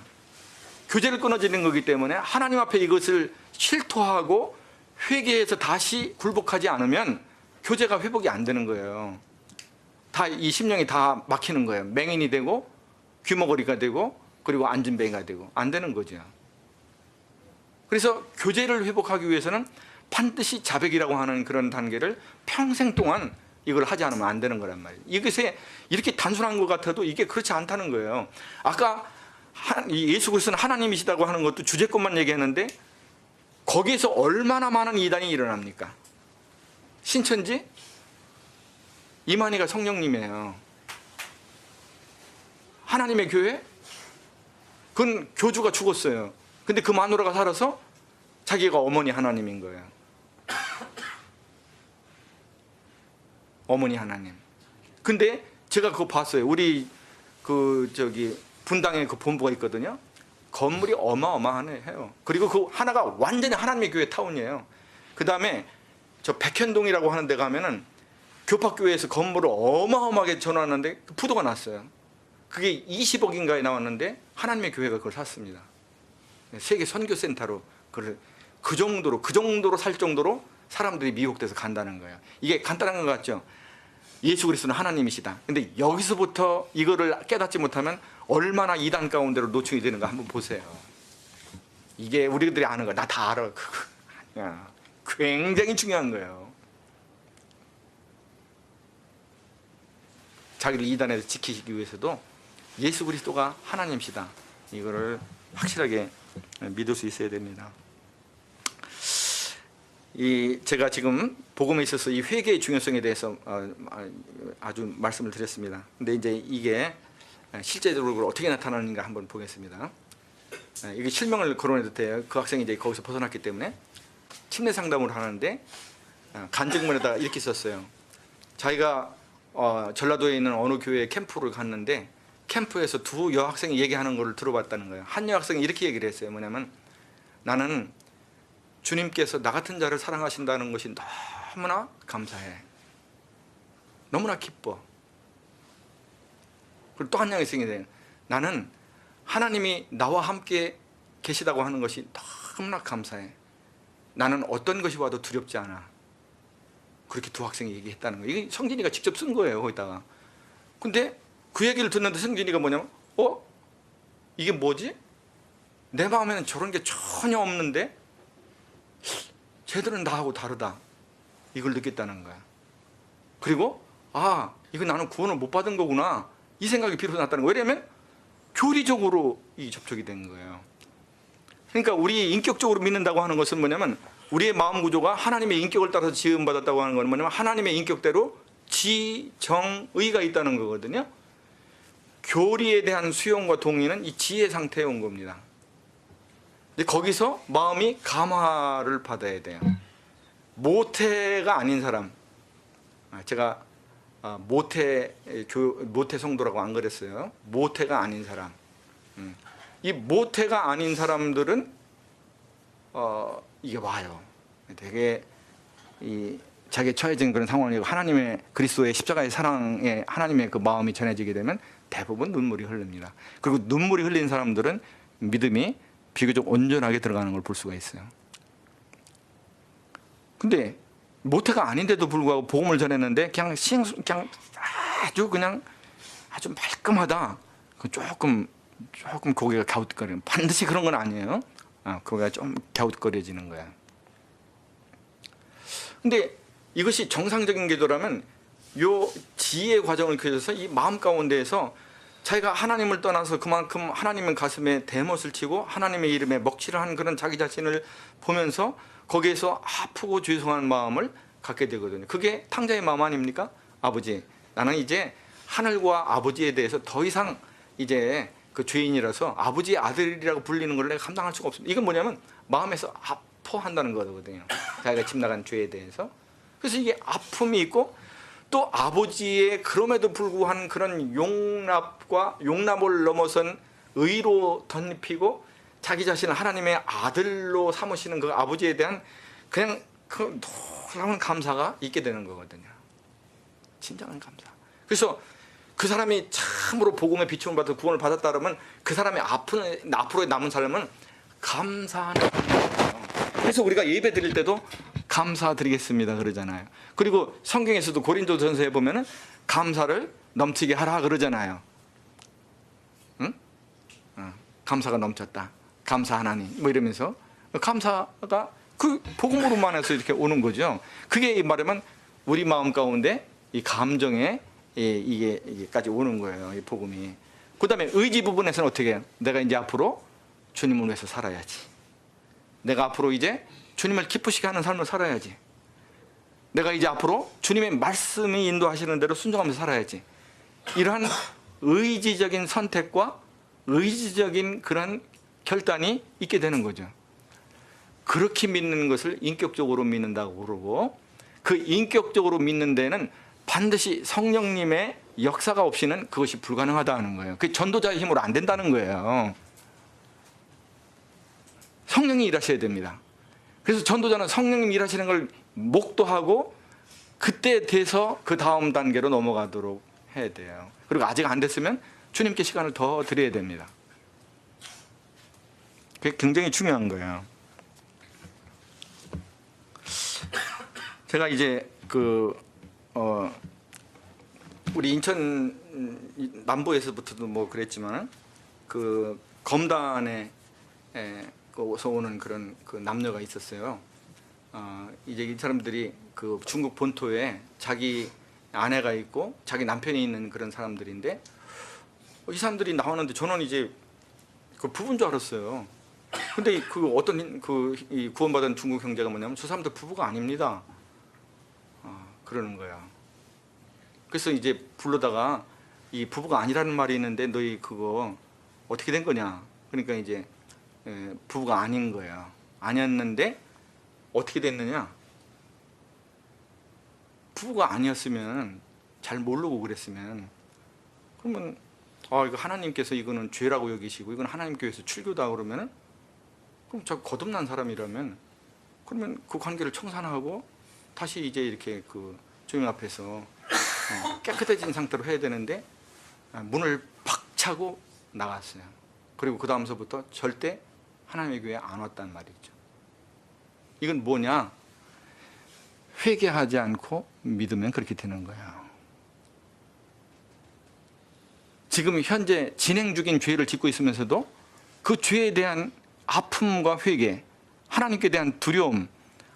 교제를 끊어지는 거기 때문에 하나님 앞에 이것을 실토하고 회개해서 다시 굴복하지 않으면 교제가 회복이 안 되는 거예요. 다 이 심령이 다 막히는 거예요. 맹인이 되고 귀머거리가 되고 그리고 안진뱅이가 되고 안 되는 거죠. 그래서 교제를 회복하기 위해서는 반드시 자백이라고 하는 그런 단계를 평생 동안 이걸 하지 않으면 안 되는 거란 말이에요. 이것에 이렇게 단순한 것 같아도 이게 그렇지 않다는 거예요. 아까 이 예수 그리스도는 하나님이시다고 하는 것도 주제것만 얘기했는데 거기에서 얼마나 많은 이단이 일어납니까? 신천지? 이만희가 성령님이에요. 하나님의 교회? 그건 교주가 죽었어요. 근데 그 마누라가 살아서 자기가 어머니 하나님인 거예요. 어머니 하나님. 근데 제가 그거 봤어요. 우리 분당에 그 본부가 있거든요. 건물이 어마어마해요. 그리고 그 하나가 완전히 하나님의 교회 타운이에요. 그 다음에 저 백현동이라고 하는 데 가면은 교파교회에서 건물을 어마어마하게 전화하는데 부도가 났어요. 그게 20억인가에 나왔는데 하나님의 교회가 그걸 샀습니다. 세계 선교센터로 그걸 그 정도로 살 정도로 사람들이 미혹돼서 간다는 거예요. 이게 간단한 것 같죠? 예수 그리스도는 하나님이시다. 근데 여기서부터 이거를 깨닫지 못하면 얼마나 이단 가운데로 노출이 되는가 한번 보세요. 이게 우리들이 아는 거야. 나 다 알아. 그거 아니야. 굉장히 중요한 거예요. 자기를 이단에서 지키기 위해서도 예수 그리스도가 하나님이시다. 이거를 확실하게 믿을 수 있어야 됩니다. 제가 지금 복음에 있어서 이 회개의 중요성에 대해서 아주 말씀을 드렸습니다. 근데 이제 이게 실제적으로 어떻게 나타나는가 한번 보겠습니다. 이게 실명을 거론해도 돼요. 그 학생이 이제 거기서 벗어났기 때문에 침례 상담을 하는데 간증문에다가 이렇게 썼어요. 자기가 전라도에 있는 어느 교회 캠프를 갔는데 캠프에서 두 여학생이 얘기하는 걸 들어봤다는 거예요. 한 여학생이 이렇게 얘기를 했어요. 뭐냐면 나는 주님께서 나 같은 자를 사랑하신다는 것이 너무나 감사해. 너무나 기뻐. 그리고 또 한 여학생이 돼요. 나는 하나님이 나와 함께 계시다고 하는 것이 너무나 감사해. 나는 어떤 것이 와도 두렵지 않아. 그렇게 두 학생이 얘기했다는 거예요. 이게 성진이가 직접 쓴 거예요. 거기다가. 근데 그 얘기를 듣는데 성진이가 뭐냐면 이게 뭐지? 내 마음에는 저런 게 전혀 없는데 쟤들은 나하고 다르다. 이걸 느꼈다는 거야. 그리고 이거 나는 구원을 못 받은 거구나. 이 생각이 비로소 났다는 거예요. 왜냐하면 교리적으로 이 접촉이 된 거예요. 그러니까 우리 인격적으로 믿는다고 하는 것은 뭐냐면 우리의 마음 구조가 하나님의 인격을 따라서 지음받았다고 하는 건 뭐냐면 하나님의 인격대로 지정의가 있다는 거거든요. 교리에 대한 수용과 동의는 이 지혜 상태에 온 겁니다. 근데 거기서 마음이 감화를 받아야 돼요. 모태가 아닌 사람, 제가 모태 성도라고 안 그랬어요. 모태가 아닌 사람, 이 모태가 아닌 사람들은 이게 와요. 되게 자기에 처해진 그런 상황이고 하나님의 그리스도의 십자가의 사랑에 하나님의 그 마음이 전해지게 되면 대부분 눈물이 흐릅니다. 그리고 눈물이 흘린 사람들은 믿음이 비교적 온전하게 들어가는 걸 볼 수가 있어요. 근데 모태가 아닌데도 불구하고 복음을 전했는데 그냥 아주 말끔하다. 조금 고개가 갸웃거리는, 반드시 그런 건 아니에요. 고개가 좀 갸웃거려지는 거야. 근데 이것이 정상적인 기도라면 요 지혜의 과정을 거쳐서 이 마음 가운데에서 자기가 하나님을 떠나서 그만큼 하나님의 가슴에 대못을 치고 하나님의 이름에 먹칠을 하는 그런 자기 자신을 보면서 거기에서 아프고 죄송한 마음을 갖게 되거든요. 그게 탕자의 마음 아닙니까? 아버지, 나는 이제 하늘과 아버지에 대해서 더 이상 이제 그 죄인이라서 아버지의 아들이라고 불리는 걸 내가 감당할 수가 없습니다. 이건 뭐냐면 마음에서 아파한다는 거거든요. 자기가 집 나간 죄에 대해서. 그래서 이게 아픔이 있고 또 아버지의 그럼에도 불구한 그런 용납을 넘어선 의로 덧입히고 자기 자신을 하나님의 아들로 삼으시는 그 아버지에 대한 그냥 그 놀라운 감사가 있게 되는 거거든요. 진정한 감사. 그래서 그 사람이 참으로 복음의 비춤을 받아 구원을 받았다 그러면 그 사람이 앞으로 남은 삶은 감사하는 거예요. 그래서 우리가 예배 드릴 때도 감사드리겠습니다 그러잖아요. 그리고 성경에서도 고린도전서에 보면은 감사를 넘치게 하라 그러잖아요. 응? 감사가 넘쳤다. 감사 하나님. 뭐 이러면서 감사가 그 복음으로만 해서 이렇게 오는 거죠. 그게 말하면 우리 마음 가운데 이 감정에 이게까지 오는 거예요. 이 복음이. 그 다음에 의지 부분에서는 어떻게 해요? 내가 이제 앞으로 주님을 위해서 살아야지. 내가 앞으로 이제 주님을 기쁘시게 하는 삶을 살아야지. 내가 이제 앞으로 주님의 말씀이 인도하시는 대로 순종하면서 살아야지. 이러한 의지적인 선택과 의지적인 그런 결단이 있게 되는 거죠. 그렇게 믿는 것을 인격적으로 믿는다고 그러고, 그 인격적으로 믿는 데는 반드시 성령님의 역사가 없이는 그것이 불가능하다는 거예요. 그게 전도자의 힘으로 안 된다는 거예요. 성령이 일하셔야 됩니다. 그래서 전도자는 성령님 일하시는 걸 목도하고 그때 돼서 그 다음 단계로 넘어가도록 해야 돼요. 그리고 아직 안 됐으면 주님께 시간을 더 드려야 됩니다. 그게 굉장히 중요한 거예요. 제가 이제 우리 인천 남부에서부터도 뭐 그랬지만 그 검단에 거기서 오는 그런 그 남녀가 있었어요. 이제 이 사람들이 그 중국 본토에 자기 아내가 있고 자기 남편이 있는 그런 사람들인데, 이 사람들이 나오는데 저는 이제 그 부부인 줄 알았어요. 근데 그 어떤 이 구원받은 중국 형제가 뭐냐면 저 사람들 부부가 아닙니다. 그러는 거야. 그래서 이제 불러다가 이 부부가 아니라는 말이 있는데 너희 그거 어떻게 된 거냐? 그러니까 이제 부부가 아닌 거예요. 아니었는데 어떻게 됐느냐? 부부가 아니었으면, 잘 모르고 그랬으면, 그러면 이거 하나님께서 이거는 죄라고 여기시고 이건 하나님 교회에서 출교다 그러면은, 그럼 저 거듭난 사람이라면 그러면 그 관계를 청산하고 다시 이제 이렇게 그 주님 앞에서 깨끗해진 상태로 해야 되는데 문을 팍 차고 나갔어요. 그리고 그 다음서부터 절대 하나님의 교회에 안 왔단 말이죠. 이건 뭐냐? 회개하지 않고 믿으면 그렇게 되는 거예요. 지금 현재 진행 중인 죄를 짓고 있으면서도 그 죄에 대한 아픔과 회개, 하나님께 대한 두려움,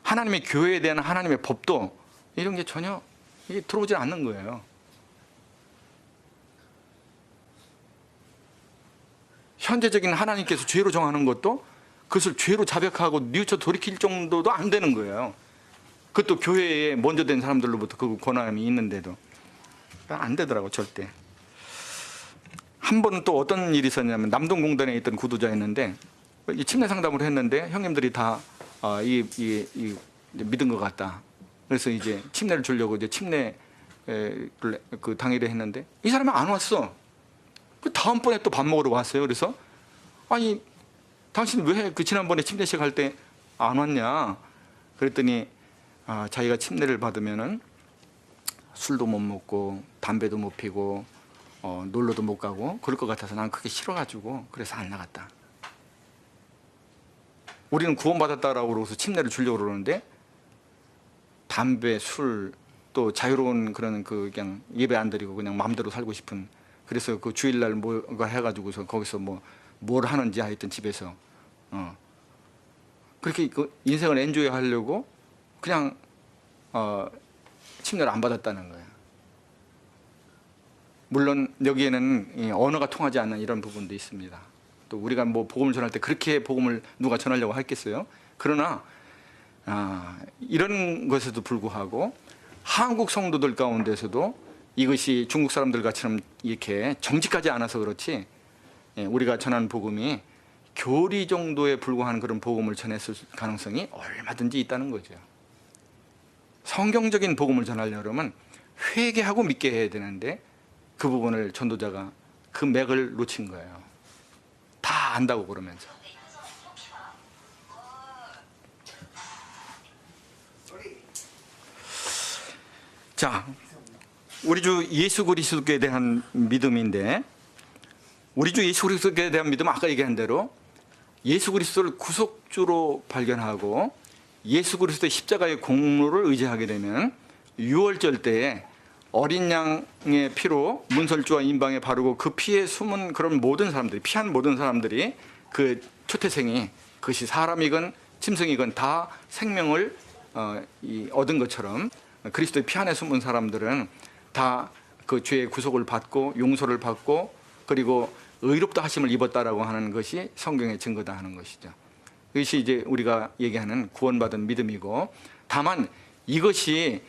하나님의 교회에 대한 하나님의 법도 이런 게 전혀 이게 들어오지 않는 거예요. 현재적인 하나님께서 죄로 정하는 것도 그것을 죄로 자백하고 뉘우쳐 돌이킬 정도도 안 되는 거예요. 그것도 교회에 먼저 된 사람들로부터 그 권한이 있는데도 안 되더라고, 절대. 한 번은 또 어떤 일이 있었냐면 남동공단에 있던 구도자였는데 침례 상담을 했는데 형님들이 다 믿은 것 같다. 그래서 이제 침례를 주려고 이제 침례 그 당일에 했는데 이 사람이 안 왔어. 그 다음번에 또 밥 먹으러 왔어요. 그래서 아니 당신 왜 그 지난번에 침례식 할 때 안 왔냐? 그랬더니 자기가 침례를 받으면은 술도 못 먹고 담배도 못 피고 놀러도 못 가고 그럴 것 같아서 난 그게 싫어가지고 그래서 안 나갔다. 우리는 구원받았다라고 그러고서 침례를 주려고 그러는데 담배, 술, 또 자유로운 그런 그 그냥 예배 안 드리고 그냥 마음대로 살고 싶은, 그래서 그 주일날 뭐가 해가지고서 거기서 뭘 하는지 하여튼 집에서 그렇게 그 인생을 엔조이 하려고 그냥 침례를 안 받았다는 거예요. 물론 여기에는 언어가 통하지 않는 이런 부분도 있습니다. 또 우리가 뭐 복음을 전할 때 그렇게 복음을 누가 전하려고 했겠어요? 그러나 이런 것에도 불구하고 한국 성도들 가운데서도 이것이 중국 사람들 같이처럼 이렇게 정직하지 않아서 그렇지 우리가 전하는 복음이 교리 정도에 불과한 그런 복음을 전했을 가능성이 얼마든지 있다는 거죠. 성경적인 복음을 전하려면 회개하고 믿게 해야 되는데 그 부분을 전도자가 그 맥을 놓친 거예요. 다 안다고 그러면서. 자, 우리 주 예수 그리스도에 대한 믿음인데, 우리 주 예수 그리스도에 대한 믿음은 아까 얘기한 대로 예수 그리스도를 구속주로 발견하고 예수 그리스도의 십자가의 공로를 의지하게 되면 유월절 때에 어린 양의 피로 문설주와 인방에 바르고 그 피에 숨은 그런 모든 사람들이, 피한 모든 사람들이 그 초태생이, 그것이 사람이건 짐승이건 다 생명을 얻은 것처럼 그리스도의 피 안에 숨은 사람들은 다 그 죄의 구속을 받고 용서를 받고 그리고 의롭다 하심을 입었다라고 하는 것이 성경의 증거다 하는 것이죠. 이것이 이제 우리가 얘기하는 구원받은 믿음이고, 다만 이것이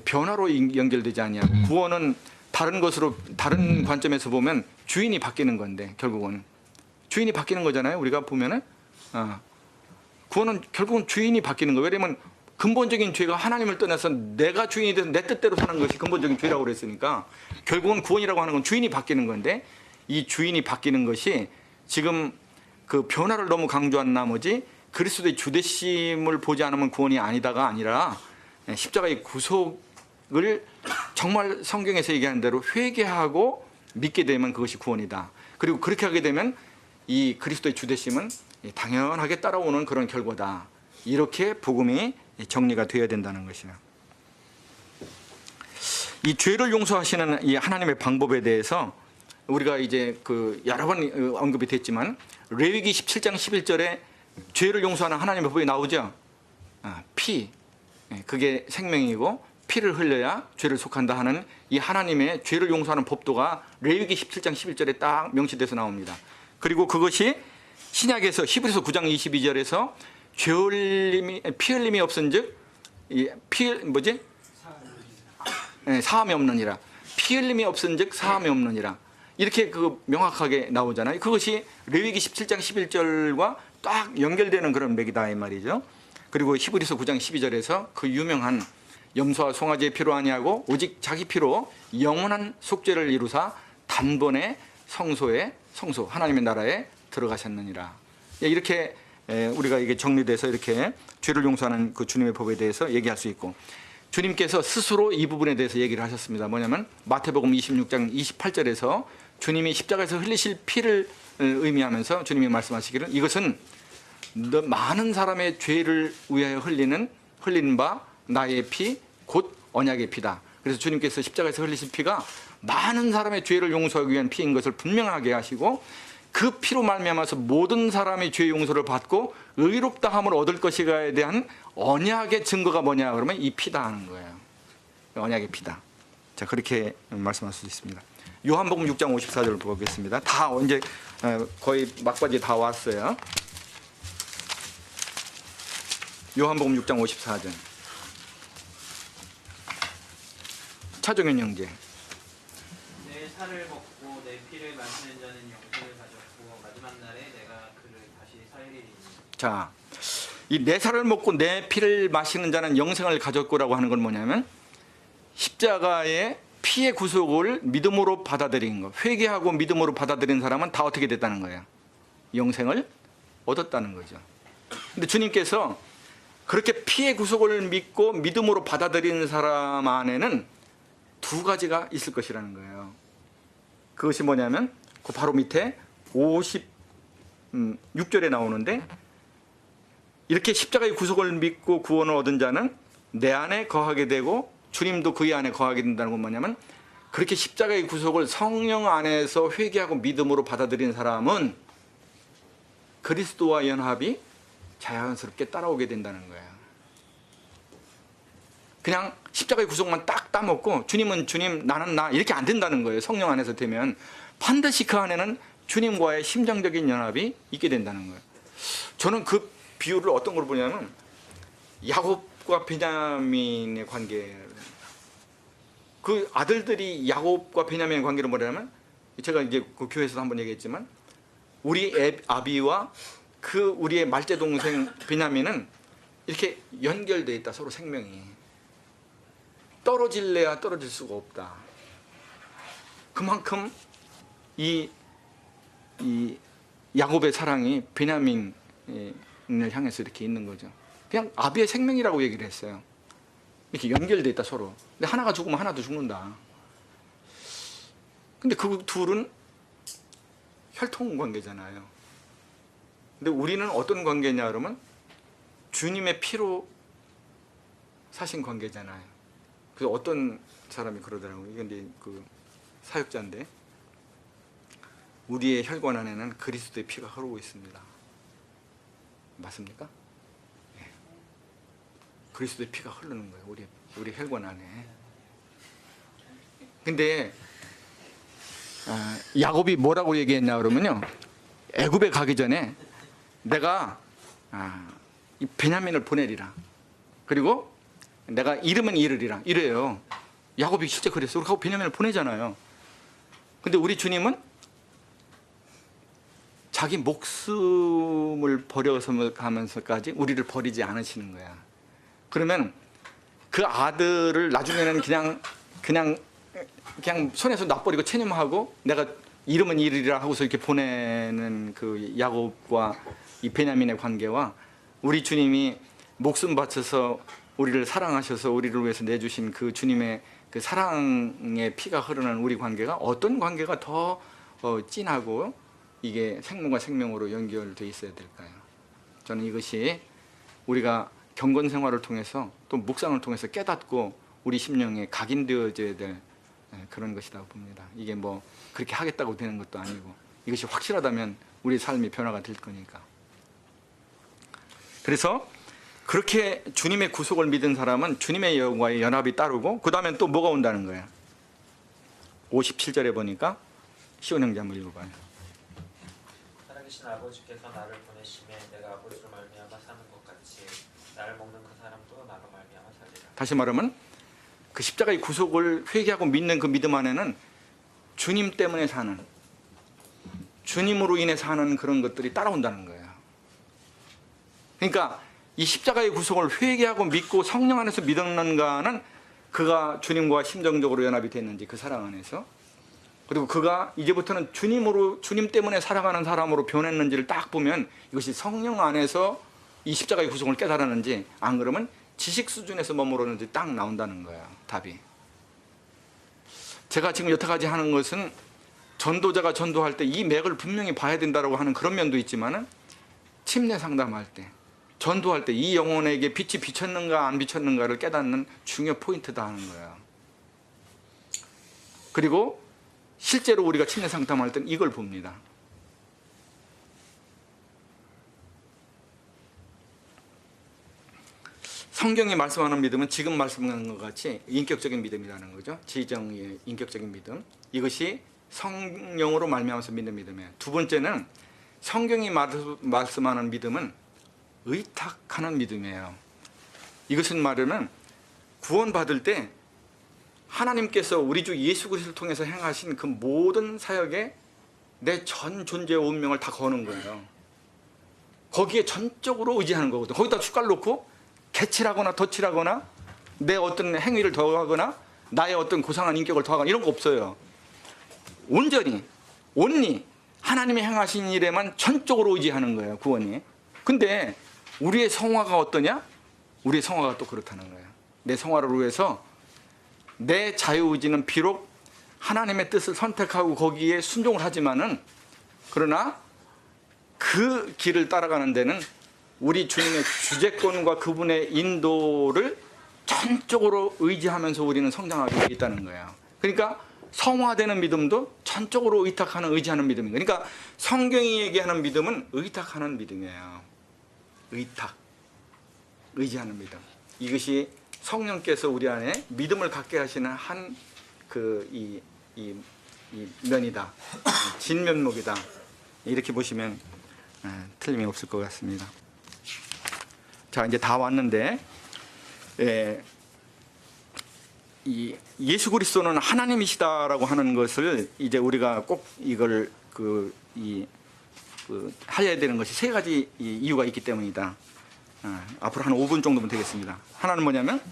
변화로 연결되지 아니하고, 구원은 다른 것으로, 다른 관점에서 보면 주인이 바뀌는 건데, 결국은 주인이 바뀌는 거잖아요. 우리가 보면은 구원은 결국은 주인이 바뀌는 거예요. 왜냐면 근본적인 죄가 하나님을 떠나서 내가 주인이 돼서 내 뜻대로 사는 것이 근본적인 죄라고 그랬으니까, 결국은 구원이라고 하는 건 주인이 바뀌는 건데, 이 주인이 바뀌는 것이 지금 그 변화를 너무 강조한 나머지 그리스도의 주되심을 보지 않으면 구원이 아니다가 아니라, 십자가의 구속을 정말 성경에서 얘기하는 대로 회개하고 믿게 되면 그것이 구원이다. 그리고 그렇게 하게 되면 이 그리스도의 주되심은 당연하게 따라오는 그런 결과다. 이렇게 복음이 정리가 되어야 된다는 것이에요. 이 죄를 용서하시는 이 하나님의 방법에 대해서 우리가 이제 그 여러 번 언급이 됐지만, 레위기 17장 11절에 죄를 용서하는 하나님의 법이 나오죠. 피, 그게 생명이고 피를 흘려야 죄를 속한다 하는 이 하나님의 죄를 용서하는 법도가 레위기 17장 11절에 딱 명시돼서 나옵니다. 그리고 그것이 신약에서 히브리서 9장 22절에서 피 흘림이 없은즉 사함이 없느니라. 피 흘림이 없은즉 사함이 없느니라. 이렇게 그 명확하게 나오잖아요. 그것이 레위기 17장 11절과 딱 연결되는 그런 맥이다 이 말이죠. 그리고 히브리서 9장 12절에서 그 유명한 염소와 송아지의 피로 아니하고 오직 자기 피로 영원한 속죄를 이루사 단번에 성소 하나님의 나라에 들어가셨느니라. 이렇게 우리가 이게 정리돼서 이렇게 죄를 용서하는 그 주님의 법에 대해서 얘기할 수 있고, 주님께서 스스로 이 부분에 대해서 얘기를 하셨습니다. 뭐냐면 마태복음 26장 28절에서 주님이 십자가에서 흘리실 피를 의미하면서 주님이 말씀하시기를, 이것은 많은 사람의 죄를 위하여 흘린 바 나의 피 곧 언약의 피다. 그래서 주님께서 십자가에서 흘리실 피가 많은 사람의 죄를 용서하기 위한 피인 것을 분명하게 하시고, 그 피로 말미암아서 모든 사람이 죄 용서를 받고 의롭다함을 얻을 것이가에 대한 언약의 증거가 뭐냐 그러면 이 피다 하는 거예요. 언약의 피다. 자, 그렇게 말씀할 수 있습니다. 요한복음 6장 54절을 보겠습니다. 다 이제 거의 막바지 다 왔어요. 요한복음 6장 54절. 차종현 형제. 내 살을 먹고 내 피를 마시는 자는 영생을 가졌고 마지막 날에 내가 그를 다시 살리리니. 자, 이 내 살을 먹고 내 피를 마시는 자는 영생을 가졌고라고 하는 건 뭐냐면, 십자가의 피의 구속을 믿음으로 받아들인 거, 회개하고 믿음으로 받아들인 사람은 다 어떻게 됐다는 거예요? 영생을 얻었다는 거죠. 근데 주님께서 그렇게 피의 구속을 믿고 믿음으로 받아들이는 사람 안에는 두 가지가 있을 것이라는 거예요. 그것이 뭐냐면 그 바로 밑에 56절에 나오는데, 이렇게 십자가의 구속을 믿고 구원을 얻은 자는 내 안에 거하게 되고 주님도 그의 안에 거하게 된다는 건 뭐냐면, 그렇게 십자가의 구속을 성령 안에서 회개하고 믿음으로 받아들인 사람은 그리스도와 연합이 자연스럽게 따라오게 된다는 거예요. 그냥 십자가의 구속만 딱 따먹고 주님은 주님 나는 나 이렇게 안 된다는 거예요. 성령 안에서 되면 반드시 그 안에는 주님과의 심정적인 연합이 있게 된다는 거예요. 저는 그 비유를 어떤 걸 보냐면 야곱과 베냐민의 관계, 그 아들들이 야곱과 베냐민의 관계를 뭐냐면, 제가 이제 그 교회에서도 한번 얘기했지만 우리 아비와 그 우리의 말째 동생 베냐민은 이렇게 연결되어 있다. 서로 생명이 떨어질래야 떨어질 수가 없다. 그만큼 이 야곱의 사랑이 베냐민을 향해서 이렇게 있는 거죠. 그냥 아비의 생명이라고 얘기를 했어요. 이렇게 연결되어 있다 서로. 근데 하나가 죽으면 하나도 죽는다. 근데 그 둘은 혈통 관계잖아요. 근데 우리는 어떤 관계냐 그러면 주님의 피로 사신 관계잖아요. 그래서 어떤 사람이 그러더라고요. 이게 이제 그 사역자인데, 우리의 혈관 안에는 그리스도의 피가 흐르고 있습니다. 맞습니까? 네. 그리스도의 피가 흐르는 거예요. 우리 혈관 안에. 근데 야곱이 뭐라고 얘기했냐 그러면요, 애굽에 가기 전에 내가 이 베냐민을 보내리라, 그리고 내가 이름은 이르리라, 이래요. 야곱이 실제 그랬어요. 그리고 베냐민을 보내잖아요. 근데 우리 주님은 자기 목숨을 버려서 가면서까지 우리를 버리지 않으시는 거야. 그러면 그 아들을 나중에는 그냥 손에서 놔버리고 체념하고 내가 이름은 이르리라 하고서 이렇게 보내는 그 야곱과 이 베냐민의 관계와 우리 주님이 목숨 바쳐서 우리를 사랑하셔서 우리를 위해서 내주신 그 주님의 그 사랑의 피가 흐르는 우리 관계가 어떤 관계가 더 진하고 이게 생명과 생명으로 연결되어 있어야 될까요? 저는 이것이 우리가 경건 생활을 통해서 또 묵상을 통해서 깨닫고 우리 심령에 각인되어져야 될 그런 것이다 봅니다. 이게 뭐 그렇게 하겠다고 되는 것도 아니고 이것이 확실하다면 우리 삶이 변화가 될 거니까. 그래서 그렇게 주님의 구속을 믿은 사람은 주님의 영과의 연합이 따르고 그 다음엔 또 뭐가 온다는 거예요. 57절에 보니까 시온 형제 한번 읽어봐요. 살아계신 아버지께서 나를 보내심에 내가 아버지로 말미암아 사는 것 같이 나를 먹는 그 사람도 나로 말미암아 살리라. 다시 말하면 그 십자가의 구속을 회개하고 믿는 그 믿음 안에는 주님 때문에 사는, 주님으로 인해 사는 그런 것들이 따라온다는 거예요. 그러니까 이 십자가의 구속을 회개하고 믿고 성령 안에서 믿었는가는 그가 주님과 심정적으로 연합이 됐는지 그 사랑 안에서, 그리고 그가 이제부터는 주님 때문에 살아가는 사람으로 변했는지를 딱 보면 이것이 성령 안에서 이 십자가의 구속을 깨달았는지, 안 그러면 지식 수준에서 머무르는지 딱 나온다는 거예요, 답이. 제가 지금 여태까지 하는 것은 전도자가 전도할 때 이 맥을 분명히 봐야 된다고 하는 그런 면도 있지만은 침례 상담할 때, 전도할 때 이 영혼에게 빛이 비쳤는가 안 비쳤는가를 깨닫는 중요 포인트다 하는 거예요. 그리고 실제로 우리가 침례 상담할 때는 이걸 봅니다. 성경이 말씀하는 믿음은 지금 말씀하는 것 같이 인격적인 믿음이라는 거죠. 지정의 인격적인 믿음. 이것이 성령으로 말미암아서 믿는 믿음이에요. 두 번째는 성경이 말씀하는 믿음은 의탁하는 믿음이에요. 이것은 말하면 구원받을 때 하나님께서 우리 주 예수 그리스도를 통해서 행하신 그 모든 사역에 내 전 존재의 운명을 다 거는 거예요. 거기에 전적으로 의지하는 거거든요. 거기다 숟갈 놓고 개칠하거나 덧칠하거나 내 어떤 행위를 더하거나 나의 어떤 고상한 인격을 더하거나 이런 거 없어요. 온전히 온리 하나님이 행하신 일에만 전적으로 의지하는 거예요, 구원이. 근데 우리의 성화가 어떠냐? 우리의 성화가 또 그렇다는 거예요. 내 성화를 위해서 내 자유의지는 비록 하나님의 뜻을 선택하고 거기에 순종을 하지만은, 그러나 그 길을 따라가는 데는 우리 주님의 주재권과 그분의 인도를 전적으로 의지하면서 우리는 성장하게 있다는 거예요. 그러니까 성화되는 믿음도 전적으로 의탁하는, 의지하는 믿음이에요. 그러니까 성경이 얘기하는 믿음은 의탁하는 믿음이에요. 의탁, 의지하는 믿음. 이것이 성령께서 우리 안에 믿음을 갖게 하시는 한 이 면이다, 진면목이다. 이렇게 보시면 틀림이 없을 것 같습니다. 자, 이제 다 왔는데, 이 예수 그리스도는 하나님이시다라고 하는 것을 이제 우리가 꼭 이걸 하셔야 되는 것이 세 가지 이유가 있기 때문이다. 앞으로 한 5분 정도면 되겠습니다. 하나는 뭐냐면,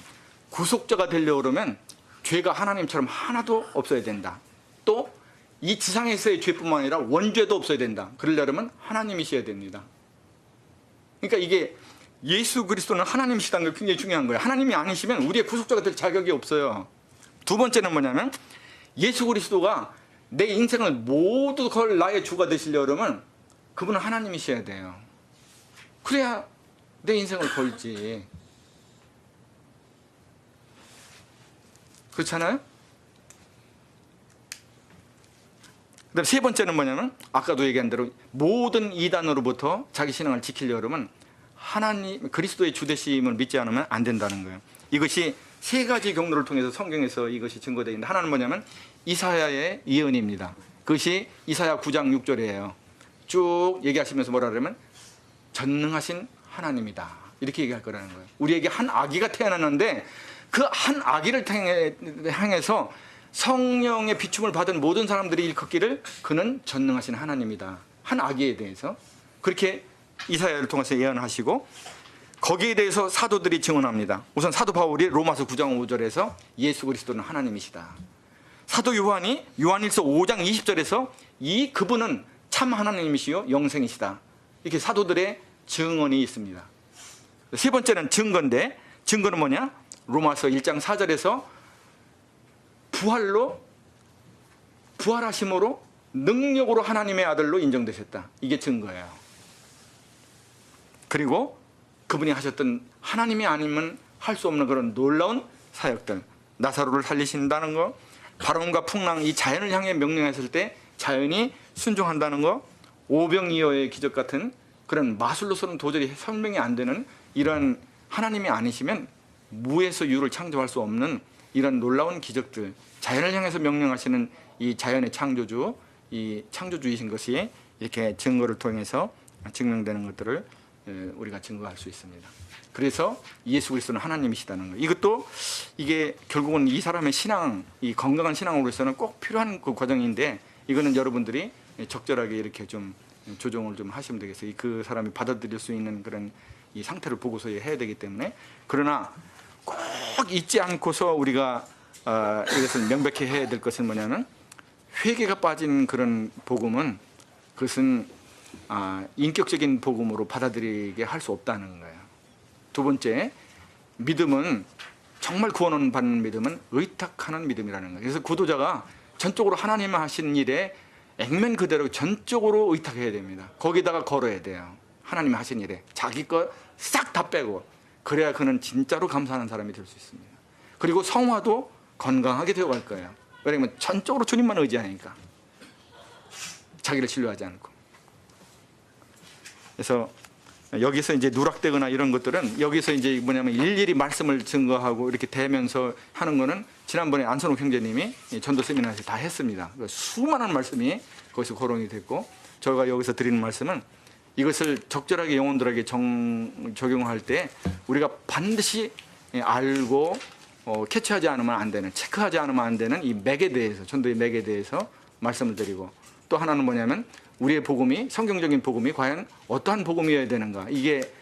구속자가 되려고 그러면 죄가 하나님처럼 하나도 없어야 된다. 또 이 지상에서의 죄뿐만 아니라 원죄도 없어야 된다. 그러려면 하나님이셔야 됩니다. 그러니까 이게 예수 그리스도는 하나님이시다는 게 굉장히 중요한 거예요. 하나님이 아니시면 우리의 구속자가 될 자격이 없어요. 두 번째는 뭐냐면, 예수 그리스도가 내 인생을 모두 걸 나의 주가 되시려고 그러면 그분은 하나님이셔야 돼요. 그래야 내 인생을 걸지. 그렇잖아요? 그다음 세 번째는 뭐냐면, 아까도 얘기한 대로 모든 이단으로부터 자기 신앙을 지키려고 그러면 하나님 그리스도의 주되심을 믿지 않으면 안 된다는 거예요. 이것이 세 가지 경로를 통해서 성경에서 이것이 증거되어 있는데, 하나는 뭐냐면 이사야의 예언입니다. 그것이 이사야 9장 6절이에요. 쭉 얘기하시면서 뭐라 그러면 전능하신 하나님이다, 이렇게 얘기할 거라는 거예요. 우리에게 한 아기가 태어났는데 그 한 아기를 향해서 성령의 비춤을 받은 모든 사람들이 일컫기를 그는 전능하신 하나님이다, 한 아기에 대해서 그렇게 이사야를 통해서 예언하시고, 거기에 대해서 사도들이 증언합니다. 우선 사도 바울이 로마서 9장 5절에서 예수 그리스도는 하나님이시다. 사도 요한이 요한일서 5장 20절에서 그분은 참 하나님이시요 영생이시다, 이렇게 사도들의 증언이 있습니다. 세 번째는 증거인데, 증거는 뭐냐? 로마서 1장 4절에서 부활하심으로 능력으로 하나님의 아들로 인정되셨다, 이게 증거예요. 그리고 그분이 하셨던 하나님이 아니면 할 수 없는 그런 놀라운 사역들, 나사로를 살리신다는 거, 바람과 풍랑, 이 자연을 향해 명령했을 때 자연이 순종한다는 거, 오병이어의 기적 같은 그런 마술로서는 도저히 설명이 안 되는 이런, 하나님이 아니시면 무에서 유를 창조할 수 없는 이런 놀라운 기적들, 자연을 향해서 명령하시는 이 자연의 창조주, 이 창조주이신 것이 이렇게 증거를 통해서 증명되는 것들을 우리가 증거할 수 있습니다. 그래서 예수 그리스도는 하나님이시다는 거, 이것도 이게 결국은 이 사람의 신앙, 이 건강한 신앙으로서는 꼭 필요한 그 과정인데, 이거는 여러분들이 적절하게 이렇게 좀 조정을 좀 하시면 되겠어요. 그 사람이 받아들일 수 있는 그런 이 상태를 보고서 해야 되기 때문에. 그러나 꼭 잊지 않고서 우리가 이것을 명백히 해야 될 것은 뭐냐면, 회개가 빠진 그런 복음은 그것은 인격적인 복음으로 받아들이게 할 수 없다는 거예요. 두 번째, 믿음은, 정말 구원을 받는 믿음은 의탁하는 믿음이라는 거예요. 그래서 구도자가 전적으로 하나님 하신 일에 액면 그대로 전적으로 의탁해야 됩니다. 거기다가 걸어야 돼요. 하나님 하신 일에 자기 거 싹 다 빼고, 그래야 그는 진짜로 감사하는 사람이 될 수 있습니다. 그리고 성화도 건강하게 되어갈 거예요. 왜냐하면 전적으로 주님만 의지하니까, 자기를 신뢰하지 않고. 그래서 여기서 이제 누락되거나 이런 것들은, 여기서 이제 뭐냐면 일일이 말씀을 증거하고 이렇게 대면서 하는 거는 지난번에 안선욱 형제님이 전도 세미나에서 다 했습니다. 수많은 말씀이 거기서 거론이 됐고, 저희가 여기서 드리는 말씀은 이것을 적절하게 영혼들에게 적용할 때 우리가 반드시 알고 캐치하지 않으면 안 되는, 체크하지 않으면 안 되는 이 맥에 대해서, 전도의 맥에 대해서 말씀을 드리고, 또 하나는 뭐냐면 우리의 복음이, 성경적인 복음이 과연 어떠한 복음이어야 되는가, 이게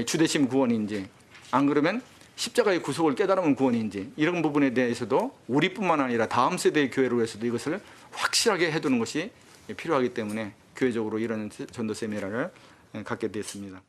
주되심 구원인지, 안 그러면 십자가의 구속을 깨달으면 구원인지, 이런 부분에 대해서도 우리뿐만 아니라 다음 세대의 교회를 위해서도 이것을 확실하게 해두는 것이 필요하기 때문에 교회적으로 이런 전도 세미나를 갖게 됐습니다.